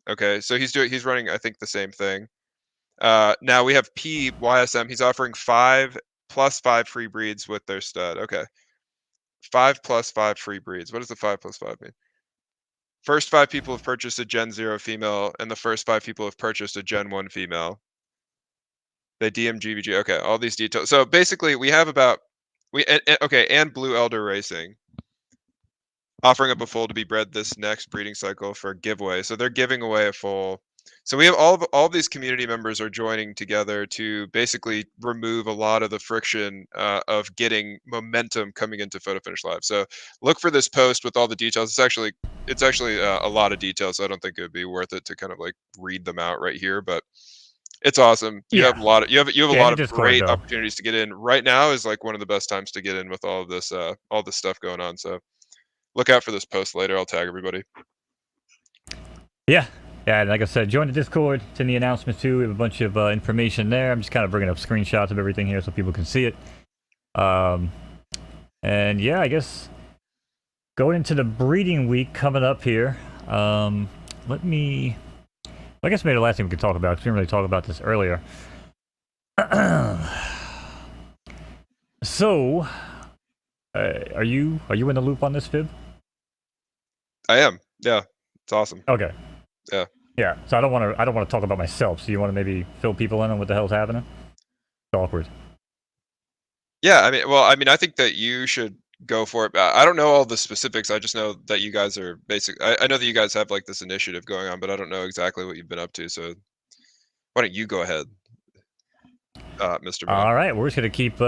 Speaker 2: Okay, so he's running, I think, the same thing. Now we have YSM. He's offering 5 plus 5 free breeds with their stud. Okay, 5 plus 5 free breeds. What does the 5 plus 5 mean? First 5 people have purchased a Gen 0 female, and the first 5 people have purchased a Gen 1 female. They DM GVG. Okay, all these details. So basically, we have and Blue Elder Racing offering up a foal to be bred this next breeding cycle for a giveaway. So they're giving away a foal. So we have all of these community members are joining together to basically remove a lot of the friction of getting momentum coming into Photo Finish Live. So look for this post with all the details. It's actually a lot of details. So I don't think it would be worth it to kind of like read them out right here, but it's awesome. You have a lot of great opportunities to get in. Right now is like one of the best times to get in with all this stuff going on. So look out for this post later. I'll tag everybody.
Speaker 1: Yeah, and like I said, join the Discord. It's in the announcements too. We have a bunch of information there. I'm just kind of bringing up screenshots of everything here so people can see it. And yeah, I guess going into the breeding week coming up here. I guess maybe the last thing we could talk about, because we didn't really talk about this earlier. So, are you in the loop on this, Fib?
Speaker 2: I am. Yeah, it's awesome.
Speaker 1: Okay.
Speaker 2: Yeah.
Speaker 1: Yeah. So I don't want to talk about myself. So you want to maybe fill people in on what the hell's happening? It's awkward.
Speaker 2: Yeah, I mean, I think that you should go for it. I don't know all the specifics. I just know that you guys are I know that you guys have like this initiative going on, but I don't know exactly what you've been up to. So why don't you go ahead, Mr. Man?
Speaker 1: All right, we're just gonna keep we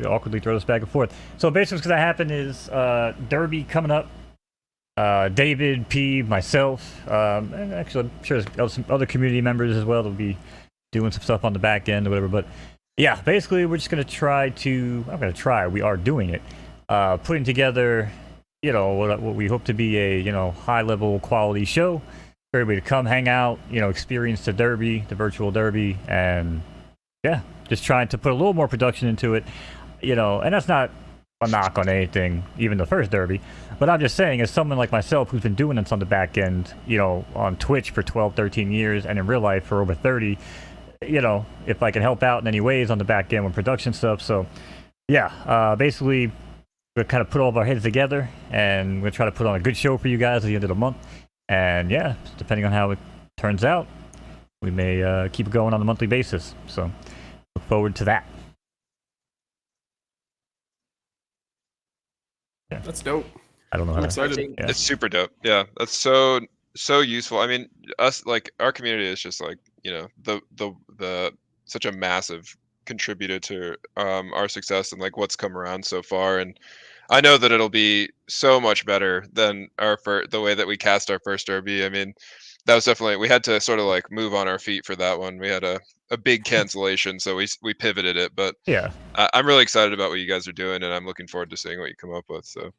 Speaker 1: awkwardly throw this back and forth. So basically, what's gonna happen is Derby coming up. David, P, myself, and actually I'm sure there's some other community members as well that'll be doing some stuff on the back end or whatever. But yeah, basically we're just gonna we are doing it. Putting together, what we hope to be a, high-level quality show for everybody to come hang out, experience the Derby, the virtual Derby, and yeah, just trying to put a little more production into it, and that's not a knock on anything, even the first Derby, but I'm just saying, as someone like myself who's been doing this on the back end, on Twitch for 12, 13 years, and in real life for over 30, if I can help out in any ways on the back end with production stuff, so yeah, basically, we're kind of put all of our heads together, and we're trying to put on a good show for you guys at the end of the month. And yeah, depending on how it turns out, we may keep it going on a monthly basis. So look forward to that. Yeah.
Speaker 3: That's dope.
Speaker 1: I don't know how
Speaker 3: I'm
Speaker 1: to.
Speaker 3: excited.
Speaker 1: Yeah.
Speaker 2: It's super dope. Yeah, that's so useful. I mean, us, like, our community is just like, the such a massive contributed to our success and like what's come around so far, and I know that it'll be so much better than the way that we cast our first Derby. I mean, that was definitely, we had to sort of like move on our feet for that one. We had a big cancellation, so we pivoted it, but
Speaker 1: Yeah.
Speaker 2: I'm really excited about what you guys are doing, and I'm looking forward to seeing what you come up with. So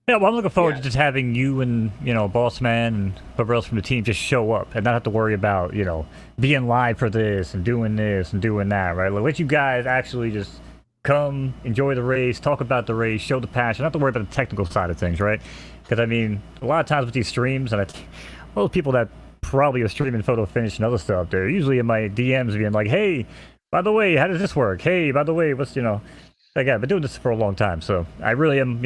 Speaker 1: Yeah, well, I'm looking forward to just having you and, Boss Man and whoever else from the team just show up and not have to worry about, being live for this and doing that, right? Like, let you guys actually just come, enjoy the race, talk about the race, show the passion, not to worry about the technical side of things, right? Because, I mean, a lot of times with these streams, and most people that probably are streaming photo finish and other stuff, they're usually in my DMs being like, hey, by the way, how does this work? Hey, by the way, what's, like, I've been doing this for a long time, so I really am,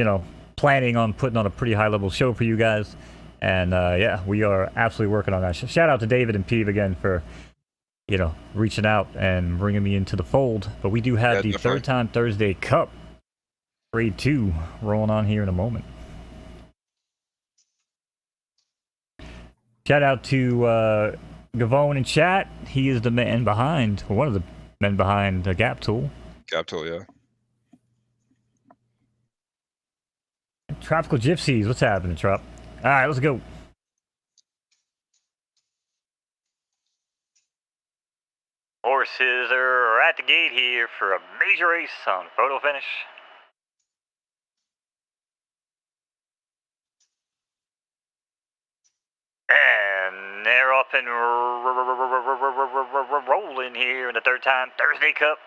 Speaker 1: planning on putting on a pretty high-level show for you guys. And, yeah, we are absolutely working on that. Shout out to David and Peeve again for, reaching out and bringing me into the fold. But we do have the Third Time Thursday Cup Grade 2 rolling on here in a moment. Shout out to Gavone in chat. He is the man behind, or one of the men behind the Gap Tool.
Speaker 2: Gap Tool, yeah.
Speaker 1: Tropical Gypsies, what's happening, Trop? All right, let's go. Horses are at the gate here for a major race on photo finish. And they're off and rolling here in the Third Time Thursday Cup.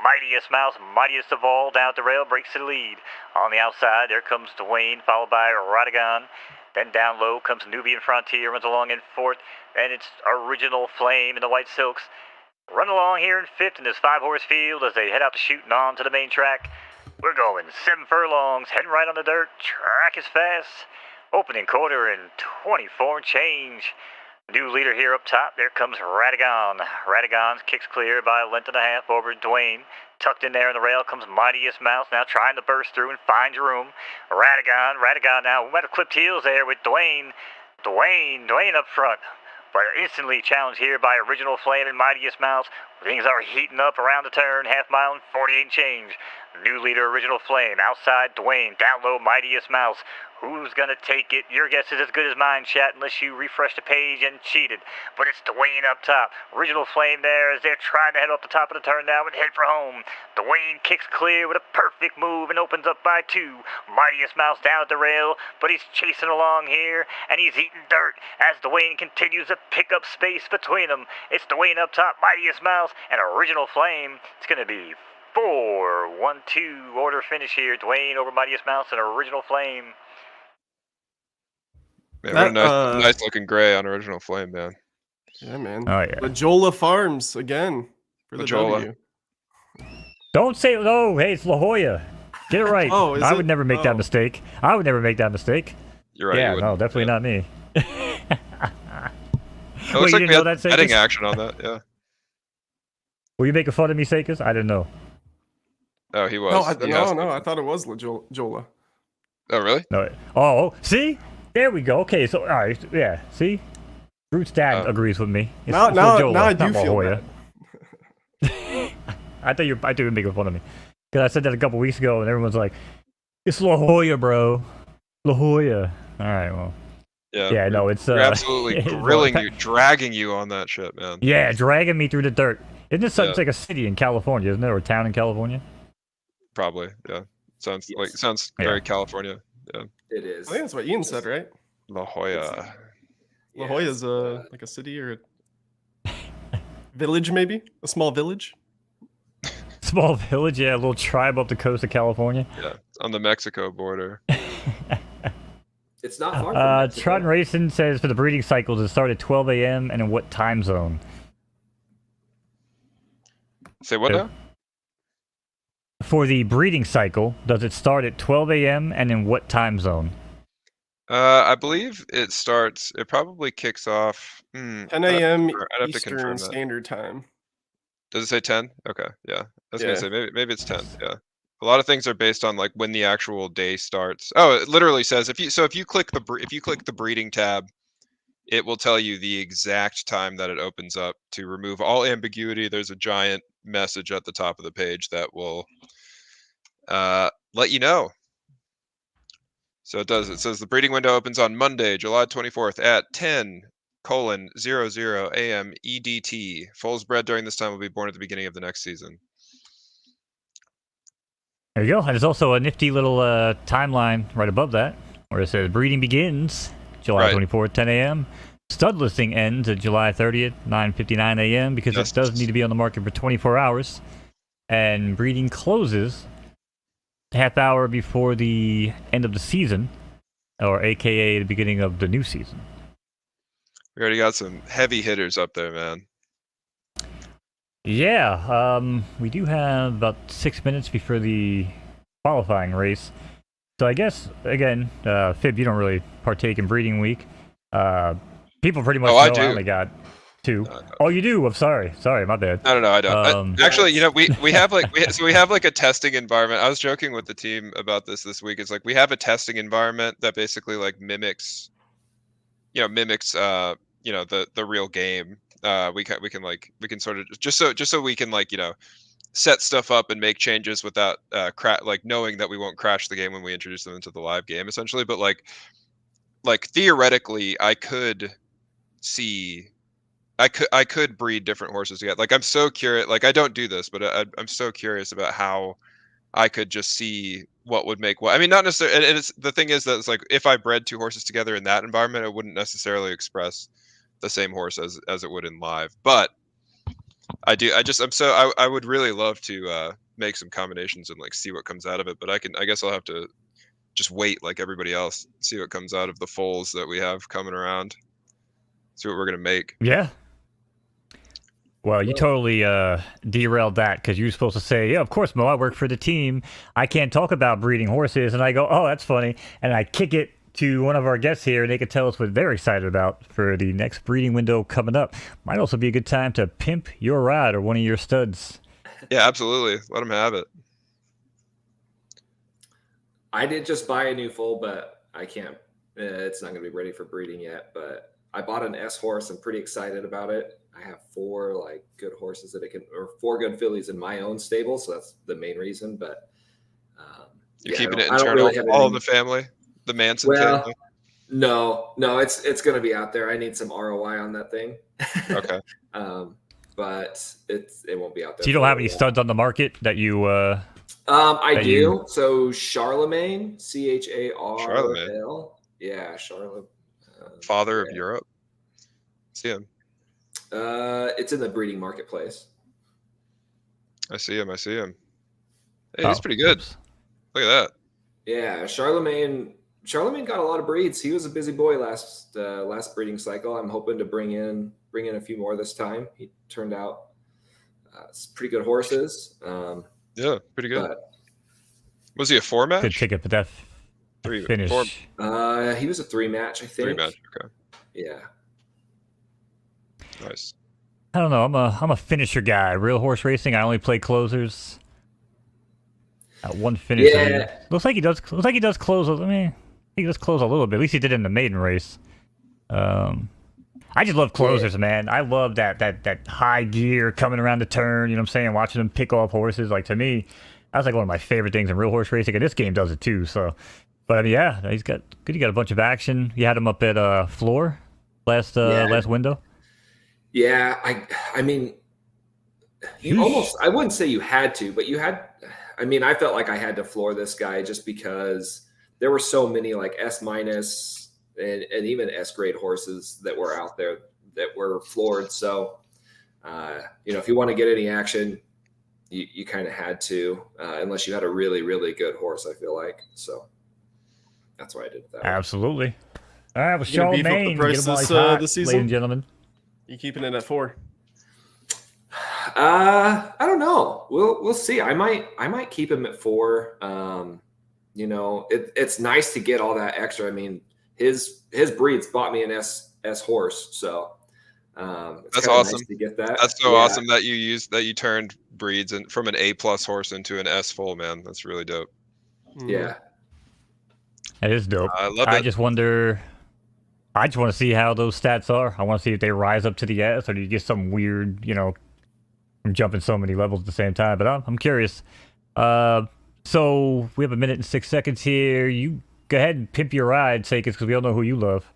Speaker 1: Mightiest Mouse, mightiest of all, down at the rail, breaks to the lead. On the outside, there comes Dwayne, followed by Radagon. Then down low comes Nubian Frontier, runs along in fourth. And it's Original Flame in the white silks. Run along here in fifth in this 5-horse field as they head out to shooting on to the main track. We're going 7 furlongs, heading right on the dirt. Track is fast. Opening quarter in 24 and change. New leader here up top. There comes Radagon. Radagon kicks clear by a length and a half over Dwayne. Tucked in there in the rail comes Mightiest Mouse, now trying to burst through and find room. Radagon now. We might have clipped heels there with Dwayne. Dwayne up front. But instantly challenged here by Original Flame and Mightiest Mouse. Things are heating up around the turn, half mile and 48 and change. New leader Original Flame, outside Dwayne, down low Mightiest Mouse. Who's gonna take it? Your guess is as good as mine, chat, unless you refresh the page and cheated. But it's Dwayne up top. Original Flame there as they're trying to head up the top of the turn now and head for home. Dwayne kicks clear with a perfect move and opens up by 2. Mightiest Mouse down at the rail, but he's chasing along here, and he's eating dirt as Dwayne continues to pick up space between them. It's Dwayne up top, Mightiest Mouse, and Original Flame. It's gonna be 4-1-2 order finish here. Dwayne over Mightiest Mouse and Original Flame.
Speaker 2: Man, what a nice looking gray on Original Flame, man.
Speaker 3: Yeah, man.
Speaker 1: Oh, yeah.
Speaker 3: Lajola Farms again for the W.
Speaker 1: Don't say, oh, hey, it's La Jolla. Get it right. I would never make that mistake.
Speaker 2: You're right.
Speaker 1: Yeah, no, definitely not me.
Speaker 2: It looks like we had betting action on that, yeah.
Speaker 1: Were you making fun of me, Sakers? I didn't know.
Speaker 2: Oh, he was.
Speaker 3: No, I thought it was Lajola.
Speaker 2: Oh, really?
Speaker 1: No. Oh, see? There we go. Okay, so, all right, yeah, see? Root's dad agrees with me. It's
Speaker 3: now I do feel
Speaker 1: bad. I thought you were making fun of me. Because I said that a couple weeks ago, and everyone's like, it's La Jolla, bro. La Jolla. All right, well. Yeah, no, it's...
Speaker 2: You're absolutely grilling you, dragging you on that shit, man.
Speaker 1: Yeah, dragging me through the dirt. Isn't this like a city in California, isn't it? Or a town in California?
Speaker 2: Probably, yeah. Sounds very California. Yeah.
Speaker 4: It is.
Speaker 3: I think that's what Ian said, right?
Speaker 2: La Jolla.
Speaker 3: La Jolla's like a city or a village, maybe? A small village?
Speaker 1: Small village, yeah, a little tribe up the coast of California.
Speaker 2: Yeah, on the Mexico border.
Speaker 4: It's not far from Mexico.
Speaker 1: Trot Racing says for the breeding cycle, does it start at 12 a.m. and in what time zone?
Speaker 2: Say what now?
Speaker 1: For the breeding cycle, does it start at 12 a.m. and in what time zone?
Speaker 2: I believe it probably kicks off
Speaker 3: 10 a.m.
Speaker 2: I'd have to
Speaker 3: Eastern
Speaker 2: confirm that.
Speaker 3: Standard Time.
Speaker 2: Does it say 10? Okay, yeah. I was gonna say maybe it's 10. Yeah. A lot of things are based on like when the actual day starts. Oh, it literally says if you click the breeding tab, it will tell you the exact time that it opens up. To remove all ambiguity, there's a giant message at the top of the page that will let you know. So it does. It says the breeding window opens on Monday, July 24th at 10:00 a.m. EDT. Foals bred during this time will be born at the beginning of the next season.
Speaker 1: There you go. And there's also a nifty little timeline right above that where it says breeding begins July 24th, 10 a.m. Stud listing ends at July 30th, 9:59 a.m. because it does need to be on the market for 24 hours. and breeding closes half hour before the end of the season, or AKA the beginning of the new season.
Speaker 2: We already got some heavy hitters up there, man.
Speaker 1: Yeah, we do have about 6 minutes before the qualifying race. So I guess, again, Fib, you don't really partake in breeding week. People pretty much know
Speaker 2: I do.
Speaker 1: I only got 2. Oh, you do? I'm sorry. Sorry, my bad.
Speaker 2: No, I don't. Actually, we have like a testing environment. I was joking with the team about this week. It's like we have a testing environment that basically like mimics the real game. We can sort of just so we can like set stuff up and make changes without knowing that we won't crash the game when we introduce them into the live game, essentially. But like theoretically, I could breed different horses together. Like I'm so curious. Like I don't do this, but I'm so curious about how I could just see what would make what. I mean, not necessarily. And it's the thing is that it's like if I bred 2 horses together in that environment, it wouldn't necessarily express the same horse as it would in live. But I would really love to make some combinations and like see what comes out of it. But I guess I'll have to just wait like everybody else, see what comes out of the foals that we have coming around. See what we're gonna make.
Speaker 1: Yeah. Well, you totally derailed that because you were supposed to say, yeah, of course, Mo, I work for the team. I can't talk about breeding horses. And I go, oh, that's funny. And I kick it to one of our guests here, and they could tell us what they're excited about for the next breeding window coming up. Might also be a good time to pimp your ride or one of your studs.
Speaker 2: Yeah, absolutely. Let them have it.
Speaker 4: I did just buy a new foal, but I can't. It's not going to be ready for breeding yet. But I bought an S horse. I'm pretty excited about it. I have 4 like good horses that or 4 good fillies in my own stable, so that's the main reason. But
Speaker 2: you're keeping it internal, all in the family, the Manson family.
Speaker 4: No, it's going to be out there. I need some ROI on that thing.
Speaker 2: Okay.
Speaker 4: But it won't be out there.
Speaker 1: So you don't have any studs on the market that you?
Speaker 4: I do. So Charlemagne, Charl. Yeah, Charlemagne.
Speaker 2: Father of Europe. See him.
Speaker 4: It's in the breeding marketplace.
Speaker 2: I see him. Hey, he's pretty good. Look at that.
Speaker 4: Yeah, Charlemagne got a lot of breeds. He was a busy boy last breeding cycle. I'm hoping to bring in a few more this time. He turned out pretty good horses.
Speaker 2: Yeah, pretty good.
Speaker 4: But,
Speaker 2: was he a 4 match?
Speaker 1: Good ticket, but that
Speaker 2: 3
Speaker 1: finish.
Speaker 4: 4, he was a 3 match, I think.
Speaker 2: 3 match. Okay.
Speaker 4: Yeah.
Speaker 2: Nice.
Speaker 1: I don't know. I'm a finisher guy. Real horse racing. I only play closers. One finish.
Speaker 4: Yeah.
Speaker 1: Looks like he does close. He does close a little bit. At least he did in the maiden race. I just love closers, man. I love that high gear coming around the turn. You know what I'm saying? Watching them pick off horses. Like to me, that's like one of my favorite things in real horse racing. And this game does it too. So, but yeah, he got a bunch of action. You had him up at floor last window.
Speaker 4: Yeah, I mean, you almost, I wouldn't say you had to, but you had, I mean, I felt like I had to floor this guy just because there were so many like S- and even S grade horses that were out there that were floored. So, if you want to get any action, you kind of had to, unless you had a really, really good horse, I feel like. So that's why I did that.
Speaker 1: Absolutely. All right, well,
Speaker 3: Charlemagne,
Speaker 1: this season, ladies and gentlemen.
Speaker 3: You keeping it at 4?
Speaker 4: I don't know. We'll see. I might keep him at 4. It's nice to get all that extra. I mean, his breeds bought me an S horse, so
Speaker 2: that's awesome.
Speaker 4: Nice to get that.
Speaker 2: That's so awesome that you turned breeds and from an A+ horse into an S foal, man. That's really dope.
Speaker 4: Yeah,
Speaker 1: it is dope.
Speaker 2: I love it.
Speaker 1: I just wonder. I just want to see how those stats are. I want to see if they rise up to the S, or do you get some weird, from jumping so many levels at the same time. But I'm curious. So we have 1 minute and 6 seconds here. You go ahead and pimp your ride, Sakis, because we all know who you love.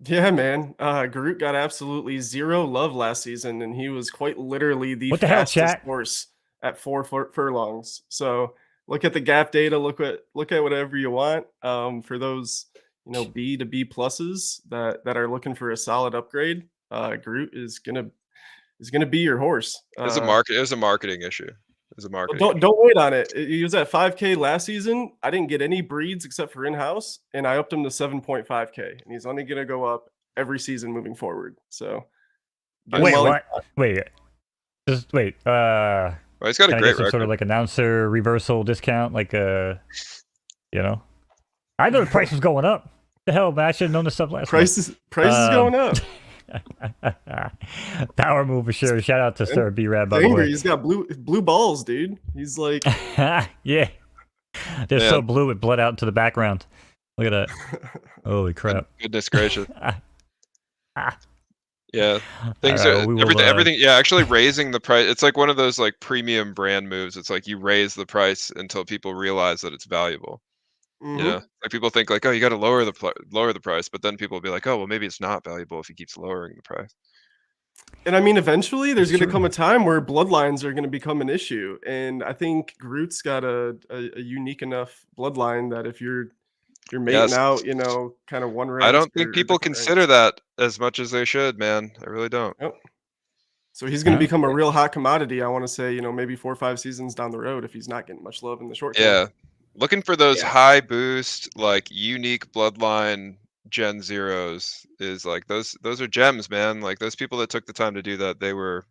Speaker 3: Yeah, man. Groot got absolutely 0 love last season, and he was quite literally the fastest horse at 4 furlongs. So look at the gap data. Look at whatever you want. For those B to B pluses that are looking for a solid upgrade, Groot is gonna be your horse.
Speaker 2: It's a marketing issue. as a
Speaker 3: Well,
Speaker 2: marketing.
Speaker 3: don't wait on it. He was at 5K last season. I didn't get any breeds except for in-house, and I upped him to 7.5K, and he's only gonna go up every season moving forward. So get him
Speaker 1: Wait,
Speaker 3: while he-
Speaker 1: what? Wait, just wait.
Speaker 2: Well, he's got a
Speaker 1: Can I
Speaker 2: great
Speaker 1: get some
Speaker 2: record.
Speaker 1: sort of like announcer reversal discount? Like, you know, I know the price was going up. The hell, man! I should have known this stuff last
Speaker 3: price is going up.
Speaker 1: Power move for sure. Shout out to Sir B Rad, by the
Speaker 3: Angry,
Speaker 1: way.
Speaker 3: he's got blue balls, dude. He's like,
Speaker 1: Yeah, they're
Speaker 2: Yeah.
Speaker 1: so blue it bled out into the background. Look at that. Holy crap.
Speaker 2: Goodness gracious. Yeah, things
Speaker 1: All right,
Speaker 2: are
Speaker 1: well, we will,
Speaker 2: everything. Yeah, actually raising the price. It's like one of those like premium brand moves. It's like you raise the price until people realize that it's valuable.
Speaker 3: mhm.
Speaker 2: You know, like people think like, oh, you got to lower the price, but then people will be like, oh, well, maybe it's not valuable if he keeps lowering the price.
Speaker 3: And I mean, eventually there's
Speaker 1: It's
Speaker 3: going to come
Speaker 1: true.
Speaker 3: a time where bloodlines are going to become an issue. And I think Groot's got a unique enough bloodline that if you're mating
Speaker 2: Yes.
Speaker 3: out, kind of one rank.
Speaker 2: I don't think people consider that as much as they should, man. I really don't.
Speaker 3: Yep. So he's going to
Speaker 1: Huh?
Speaker 3: become a real hot commodity. I want to say, maybe 4 or 5 seasons down the road if he's not getting much love in the short term.
Speaker 2: Yeah, looking for those
Speaker 4: Yeah.
Speaker 2: high boost, like unique bloodline Gen Zeros is like those are gems, man. Like those people that took the time to do that, they were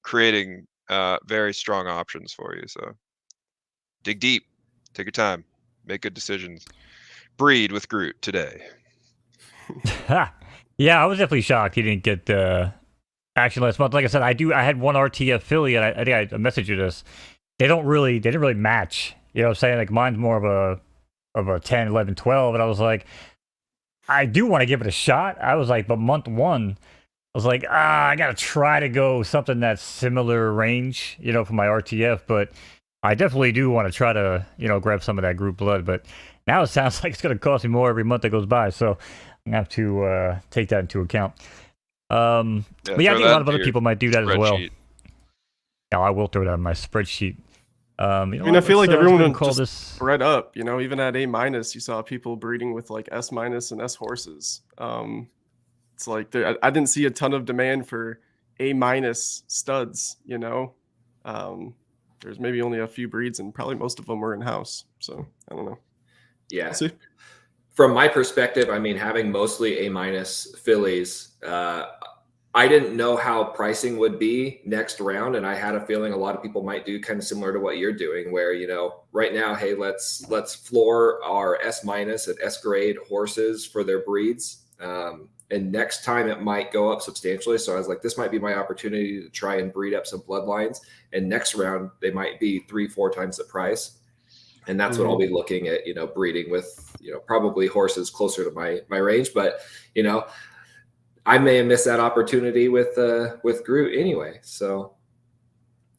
Speaker 2: creating very strong options for you. So dig deep, take your time, make good decisions. Breed with Groot today.
Speaker 1: Yeah, I was definitely shocked he didn't get action last month. Like I said, I had one RTF Philly, and I think I messaged you this. They didn't really match. You know what I'm saying? Like mine's more of a 10, 11, 12, and I was like, I do want to give it a shot. I was like, but month one, I was like, I gotta try to go something that's similar range, for my RTF. But I definitely do want to try to, grab some of that group blood. But now it sounds like it's gonna cost me more every month that goes by. So I'm gonna have to take that into account. But yeah, I
Speaker 2: throw
Speaker 1: think a
Speaker 2: that
Speaker 1: lot of
Speaker 2: into
Speaker 1: other
Speaker 2: your
Speaker 1: people might do that as well.
Speaker 2: spreadsheet.
Speaker 1: Yeah, I will throw that in my spreadsheet.
Speaker 3: I mean, I feel like
Speaker 1: let's
Speaker 3: everyone
Speaker 1: go ahead and
Speaker 3: would
Speaker 1: call
Speaker 3: just
Speaker 1: this.
Speaker 3: spread up. Even at A-, you saw people breeding with like S- and S horses. It's like I didn't see a ton of demand for A- studs. There's maybe only a few breeds, and probably most of them were in house. So I don't know.
Speaker 4: Yeah.
Speaker 3: We'll see.
Speaker 4: From my perspective, I mean, having mostly A- fillies, I didn't know how pricing would be next round, and I had a feeling a lot of people might do kind of similar to what you're doing, where right now, hey, let's floor our S- and S grade horses for their breeds, and next time it might go up substantially. So I was like, this might be my opportunity to try and breed up some bloodlines, and next round they might be 3-4 times the price. And that's what I'll be looking at, breeding with, probably horses closer to my range. But, I may have missed that opportunity with Groot anyway. So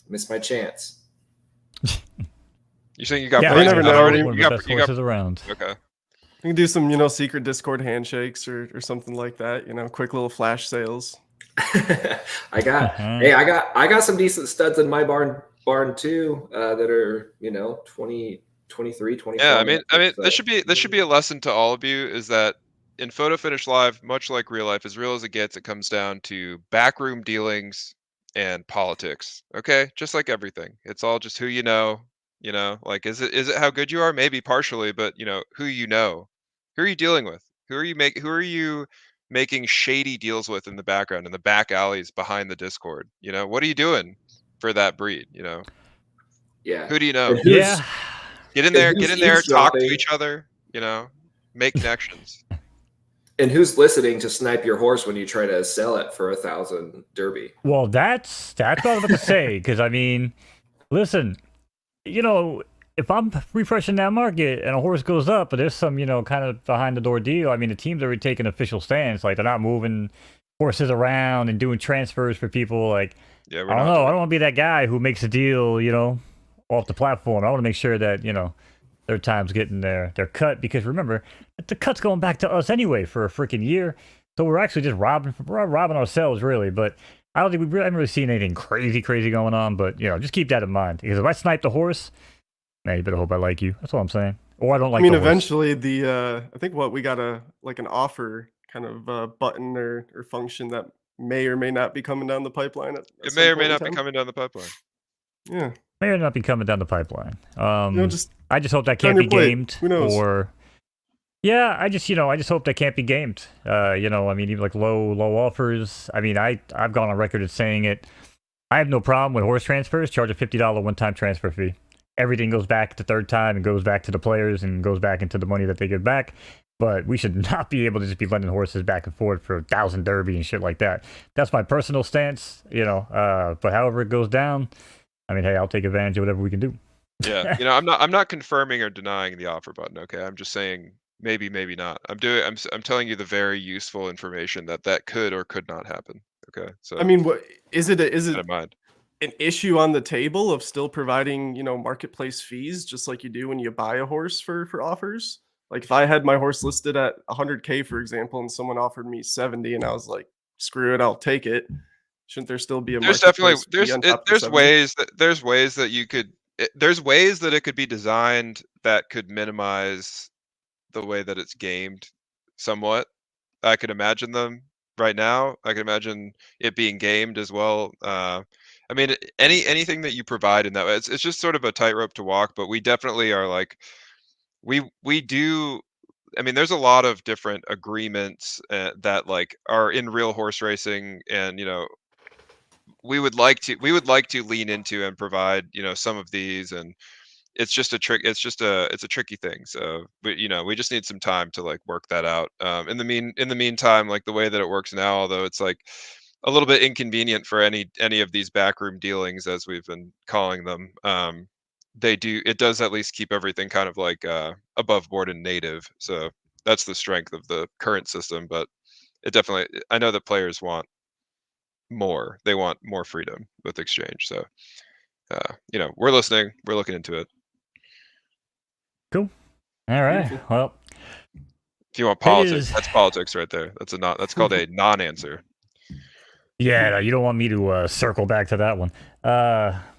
Speaker 4: missed my chance.
Speaker 2: You saying you got
Speaker 1: Yeah,
Speaker 3: you
Speaker 2: pricing
Speaker 3: never
Speaker 2: out
Speaker 3: know.
Speaker 2: already?
Speaker 1: One of
Speaker 2: You
Speaker 1: the
Speaker 2: got,
Speaker 1: best
Speaker 2: you got,
Speaker 1: horses around.
Speaker 2: okay.
Speaker 3: You can do some, secret Discord handshakes or something like that. Quick little flash sales.
Speaker 4: I got some decent studs in my barn too, that are 20, 23, 24.
Speaker 2: Yeah, I mean, this should be a lesson to all of you, is that in Photo Finish Live, much like real life, as real as it gets, it comes down to backroom dealings and politics. Okay, just like everything, it's all just who you know. Like is it how good you are? Maybe partially, but who who are you dealing with? Who are you making shady deals with in the background, in the back alleys behind the Discord? What are you doing for that breed?
Speaker 4: Yeah.
Speaker 2: Who do you know?
Speaker 4: And
Speaker 1: Yeah.
Speaker 2: Get in there,
Speaker 4: who's
Speaker 2: talk to
Speaker 4: eavesdropping?
Speaker 2: each other, make connections.
Speaker 4: And who's listening to snipe your horse when you try to sell it for 1,000 Derby?
Speaker 1: Well, that's what I was about to say. Because I mean, listen, if I'm refreshing that market and a horse goes up, but there's some, kind of behind the door deal. I mean, the teams are taking official stance. Like they're not moving horses around and doing transfers for people. Like
Speaker 2: Yeah,
Speaker 1: I don't know. I don't want to be that guy who makes a deal, off the platform. I want to make sure that their time's getting their cut, because remember, the cut's going back to us anyway for a freaking year. So we're actually just robbing ourselves, really. But I don't think we haven't really seen anything crazy going on. But just keep that in mind, because if I snipe the horse, man, you better hope I like you. That's all I'm saying. Or I don't like.
Speaker 3: I mean,
Speaker 1: the horse.
Speaker 3: eventually I think we got an offer kind of button or function that may or may not be coming down the pipeline.
Speaker 2: It may or may not be coming down the pipeline.
Speaker 3: Yeah.
Speaker 1: may or not be coming down the pipeline.
Speaker 3: Just
Speaker 1: I just hope that
Speaker 3: on
Speaker 1: can't
Speaker 3: your
Speaker 1: be
Speaker 3: plate.
Speaker 1: gamed.
Speaker 3: Who knows?
Speaker 1: Or yeah, I just hope that can't be gamed. I mean, even like low offers. I mean, I've gone on record as saying it. I have no problem with horse transfers. Charge a $50 one-time transfer fee. Everything goes back the third time and goes back to the players and goes back into the money that they get back. But we should not be able to just be lending horses back and forth for 1,000 Derby and shit like that. That's my personal stance, but however it goes down, I mean, hey, I'll take advantage of whatever we can do.
Speaker 2: Yeah, I'm not confirming or denying the offer button. Okay, I'm just saying maybe, maybe not. I'm telling you the very useful information that could or could not happen. Okay, so
Speaker 3: I mean, what is it? Is
Speaker 2: keep that
Speaker 3: it
Speaker 2: in mind.
Speaker 3: an issue on the table of still providing, marketplace fees, just like you do when you buy a horse for offers? Like if I had my horse listed at 100K, for example, and someone offered me 70, and I was like, screw it, I'll take it. Shouldn't there still be a
Speaker 2: There's definitely
Speaker 3: marketplace fee on top of the 70?
Speaker 2: there's ways that you could there's ways that it could be designed that could minimize the way that it's gamed somewhat. I could imagine them right now. I can imagine it being gamed as well. I mean, anything that you provide in that way, it's just sort of a tightrope to walk. But we definitely are like we do. I mean, there's a lot of different agreements that like are in real horse racing, and we would like to lean into and provide some of these, and it's just a trick. It's a tricky thing. So we just need some time to like work that out. In the meantime, like the way that it works now, although it's like a little bit inconvenient for any of these backroom dealings, as we've been calling them. It does at least keep everything kind of like above board and native. So that's the strength of the current system. But I know that players want more. They want more freedom with exchange. So we're listening. We're looking into it.
Speaker 1: Cool. All right.
Speaker 3: Beautiful.
Speaker 1: Well,
Speaker 2: If you want politics, that's politics right there. That's called a non-answer.
Speaker 1: yeah, no, you don't want me to circle back to that one. We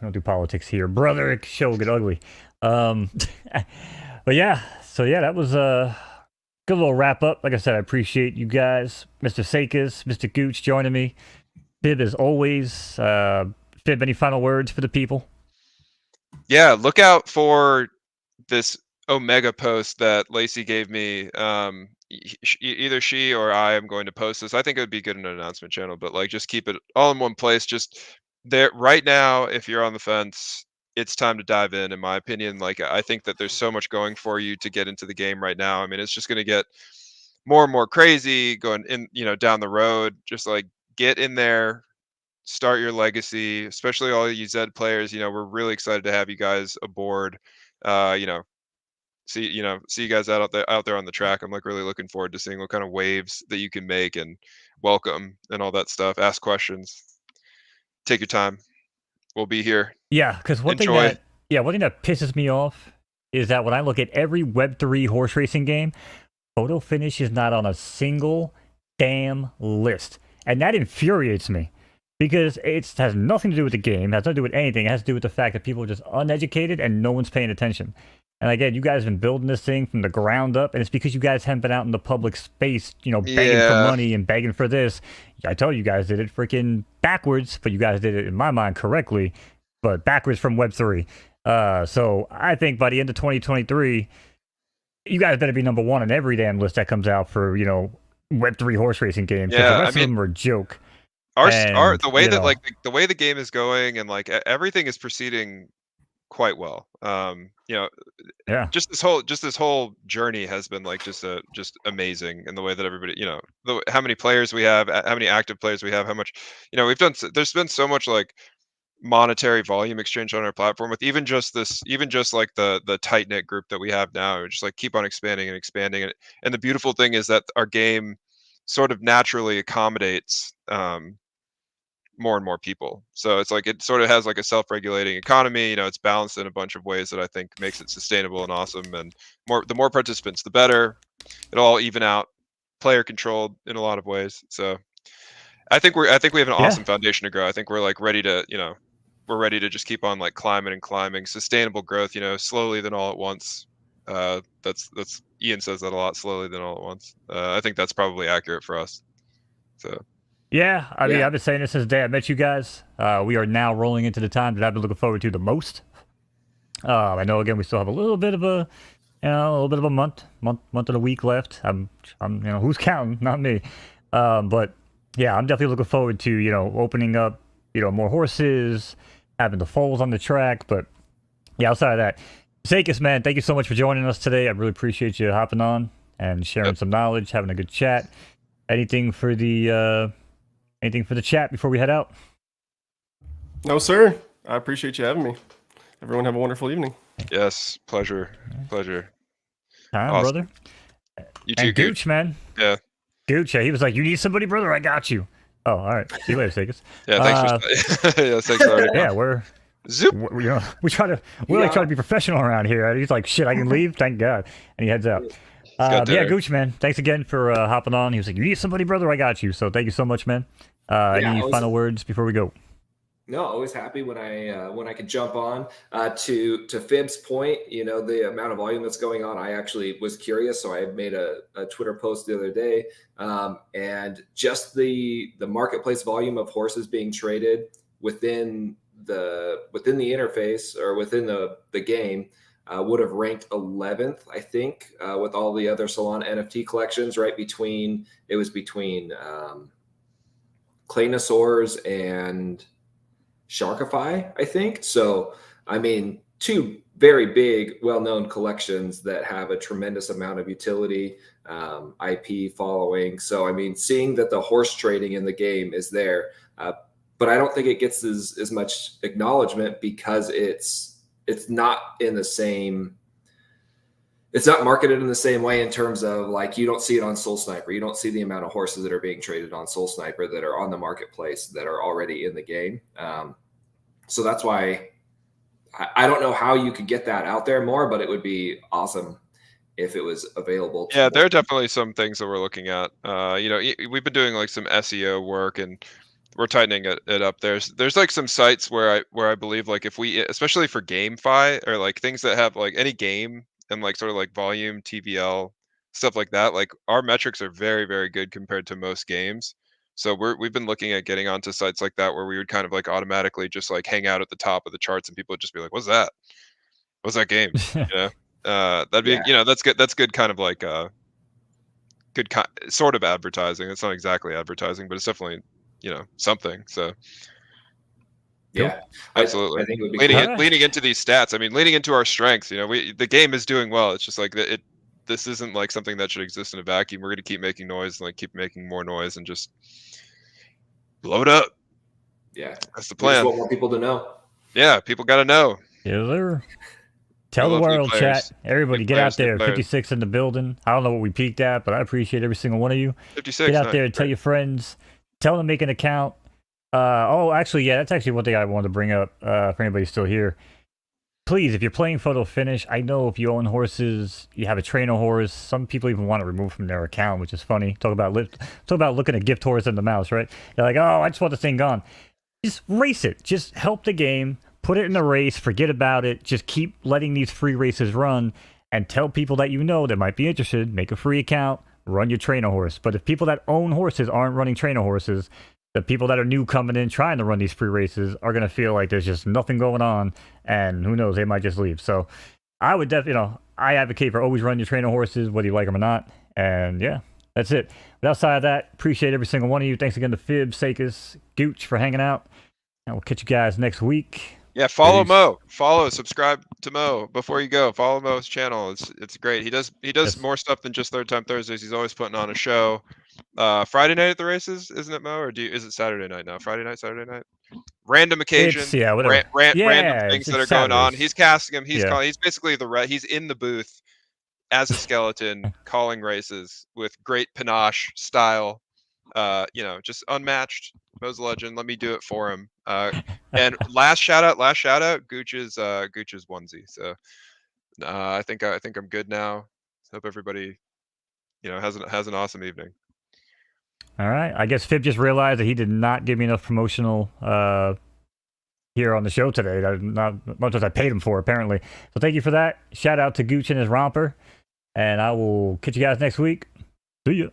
Speaker 1: don't do politics here, brother. Show get ugly. But yeah, so yeah, that was a good little wrap up. Like I said, I appreciate you guys, Mr. Sakis, Mr. Gooch, joining me. Fib, as always. Fib, any final words for the people?
Speaker 2: Yeah, look out for this Omega post that Lacey gave me. Either she or I am going to post this. I think it would be good in an announcement channel, but like just keep it all in one place. Just there right now, if you're on the fence, it's time to dive in my opinion. Like I think that there's so much going for you to get into the game right now. I mean, it's just going to get more and more crazy going in, down the road. Just like get in there, start your legacy, especially all you Zed players. We're really excited to have you guys aboard. See you guys out there on the track. I'm like really looking forward to seeing what kind of waves that you can make and welcome and all that stuff. Ask questions. Take your time. We'll be here.
Speaker 1: Yeah, because one thing that pisses me off is that when I look at every Web3 horse racing game, photo finish is not on a single damn list. And that infuriates me because it has nothing to do with the game, it has nothing to do with anything. It has to do with the fact that people are just uneducated and no one's paying attention. And again, you guys have been building this thing from the ground up, and it's because you guys haven't been out in the public space, begging for money and begging for this. I told you guys did it freaking backwards, but you guys did it, in my mind, correctly, but backwards from Web3. So I think by the end of 2023, you guys better be number one on every damn list that comes out for, Web3 horse racing games.
Speaker 2: Yeah,
Speaker 1: the rest of them are a joke.
Speaker 2: The way that the way the game is going and like everything is proceeding quite well.
Speaker 1: Yeah.
Speaker 2: Just this whole journey has been like just amazing in the way that everybody, how many players we have, how many active players we have, how much, we've done. There's been so much like monetary volume exchange on our platform with even just like the tight knit group that we have now. We just like keep on expanding and expanding it. And the beautiful thing is that our game sort of naturally accommodates more and more people. So it's like it sort of has like a self-regulating economy. It's balanced in a bunch of ways that I think makes it sustainable and awesome. And the more participants, the better. It'll all even out. Player controlled in a lot of ways. So I think we have an awesome foundation to grow. I think we're like ready to we're ready to just keep on like climbing, sustainable growth. Slowly than all at once. That's Ian says that a lot. Slowly than all at once. I think that's probably accurate for us. So.
Speaker 1: Yeah, I mean, I've been saying this since the day I met you guys. We are now rolling into the time that I've been looking forward to the most I know again we still have a little bit of a a little bit of a month and a week left. I'm who's counting? Not me. But yeah, I'm definitely looking forward to opening up more horses, having the foals on the track. But yeah, outside of that, Sakis, man, thank you so much for joining us today. I really appreciate you hopping on and sharing some knowledge, having a good chat. Anything for the chat before we head out?
Speaker 3: No, sir. I appreciate you having me. Everyone have a wonderful evening.
Speaker 2: Yes, pleasure.
Speaker 1: Time,
Speaker 2: Awesome.
Speaker 1: brother.
Speaker 2: You too,
Speaker 1: And Gooch, man.
Speaker 2: Yeah.
Speaker 1: Gooch, he was like, "You need somebody, brother? I got you." Oh, all right. See you later, Sakis.
Speaker 2: Yeah, thanks for yeah, thanks already.
Speaker 1: Yeah, we're
Speaker 2: Zoop.
Speaker 1: we try to be professional around here. He's like, "Shit, I can leave." Thank God, and he heads out.
Speaker 2: got
Speaker 1: Yeah,
Speaker 2: dinner.
Speaker 1: Gooch, man. Thanks again for hopping on. He was like, "You need somebody, brother? I got you." So thank you so much, man. Any final words before we go?
Speaker 4: No, always happy when I can jump on. To Fib's point, the amount of volume that's going on. I actually was curious, so I made a Twitter post the other day, and just the marketplace volume of horses being traded within the interface or within the game would have ranked 11th, I think, with all the other Solana NFT collections. Right between Claynosaurs and Sharkify, I think. So, I mean, two very big, well-known collections that have a tremendous amount of utility, IP following. So, I mean, seeing that the horse trading in the game is there, but I don't think it gets as much acknowledgement because it's not in the same. It's not marketed in the same way in terms of like you don't see it on Soul Sniper. You don't see the amount of horses that are being traded on Soul Sniper that are on the marketplace that are already in the game. So that's why I don't know how you could get that out there more, but it would be awesome if it was available.
Speaker 2: Yeah, there are definitely some things that we're looking at. We've been doing like some SEO work and we're tightening it up. There's like some sites where I believe like if we, especially for GameFi or like things that have like any game and like sort of like volume, TVL, stuff like that, like our metrics are very, very good compared to most games. So we've been looking at getting onto sites like that where we would kind of like automatically just like hang out at the top of the charts and people would just be like, "What's that? What's that game?" That'd be that's good. That's good kind of like good sort of advertising. It's not exactly advertising, but it's definitely something. So
Speaker 4: yeah,
Speaker 2: absolutely.
Speaker 4: I think it would be
Speaker 2: leaning into these stats. I mean, leaning into our strengths. The game is doing well. It's just like this isn't like something that should exist in a vacuum. We're going to keep making noise and like keep making more noise and just blow it up.
Speaker 4: Yeah,
Speaker 2: that's the plan.
Speaker 4: We just want more people to know.
Speaker 2: Yeah, people got to know.
Speaker 1: Yeah, there. Tell the world, chat. Everybody, get out there. 56 in the building. I don't know what we peaked at, but I appreciate every single one of you.
Speaker 2: 56.
Speaker 1: Get out there and tell your friends. Tell them to make an account. Actually, yeah, that's actually one thing I wanted to bring up for anybody still here. Please, if you're playing photo finish, I know if you own horses, you have a trainer horse. Some people even want it removed from their account, which is funny. Talk about looking at gift horse in the mouse, right? They're like, oh, I just want this thing gone. Just race it. Just help the game. Put it in the race. Forget about it. Just keep letting these free races run and tell people that that might be interested. Make a free account. Run your trainer horse. But if people that own horses aren't running trainer horses, the people that are new coming in trying to run these free races are going to feel like there's just nothing going on, and who knows, they might just leave. So I would definitely, I advocate for always run your trainer horses, whether you like them or not. And yeah, that's it. But outside of that, appreciate every single one of you. Thanks again to Fib, Sakis, Gooch for hanging out. And we'll catch you guys next week.
Speaker 2: Yeah, follow Mo. Subscribe to Mo before you go. Follow Mo's channel. It's great. He does more stuff than just Third Time Thursdays. He's always putting on a show. Friday night at the races, isn't it, Mo? Or is it Saturday night now? Friday night, Saturday night. Random occasions,
Speaker 1: whatever.
Speaker 2: Random things that are going on. He's casting him. He's calling. He's basically he's in the booth as a skeleton calling races with great panache, style. Just unmatched. Mo's a legend. Let me do it for him. And last shout out, Gooch's onesie. So I think I'm good now. Hope everybody, has an awesome evening.
Speaker 1: All right. I guess Fib just realized that he did not give me enough promotional here on the show today. Not much as I paid him for, apparently. So thank you for that. Shout out to Gooch and his romper. And I will catch you guys next week. See ya.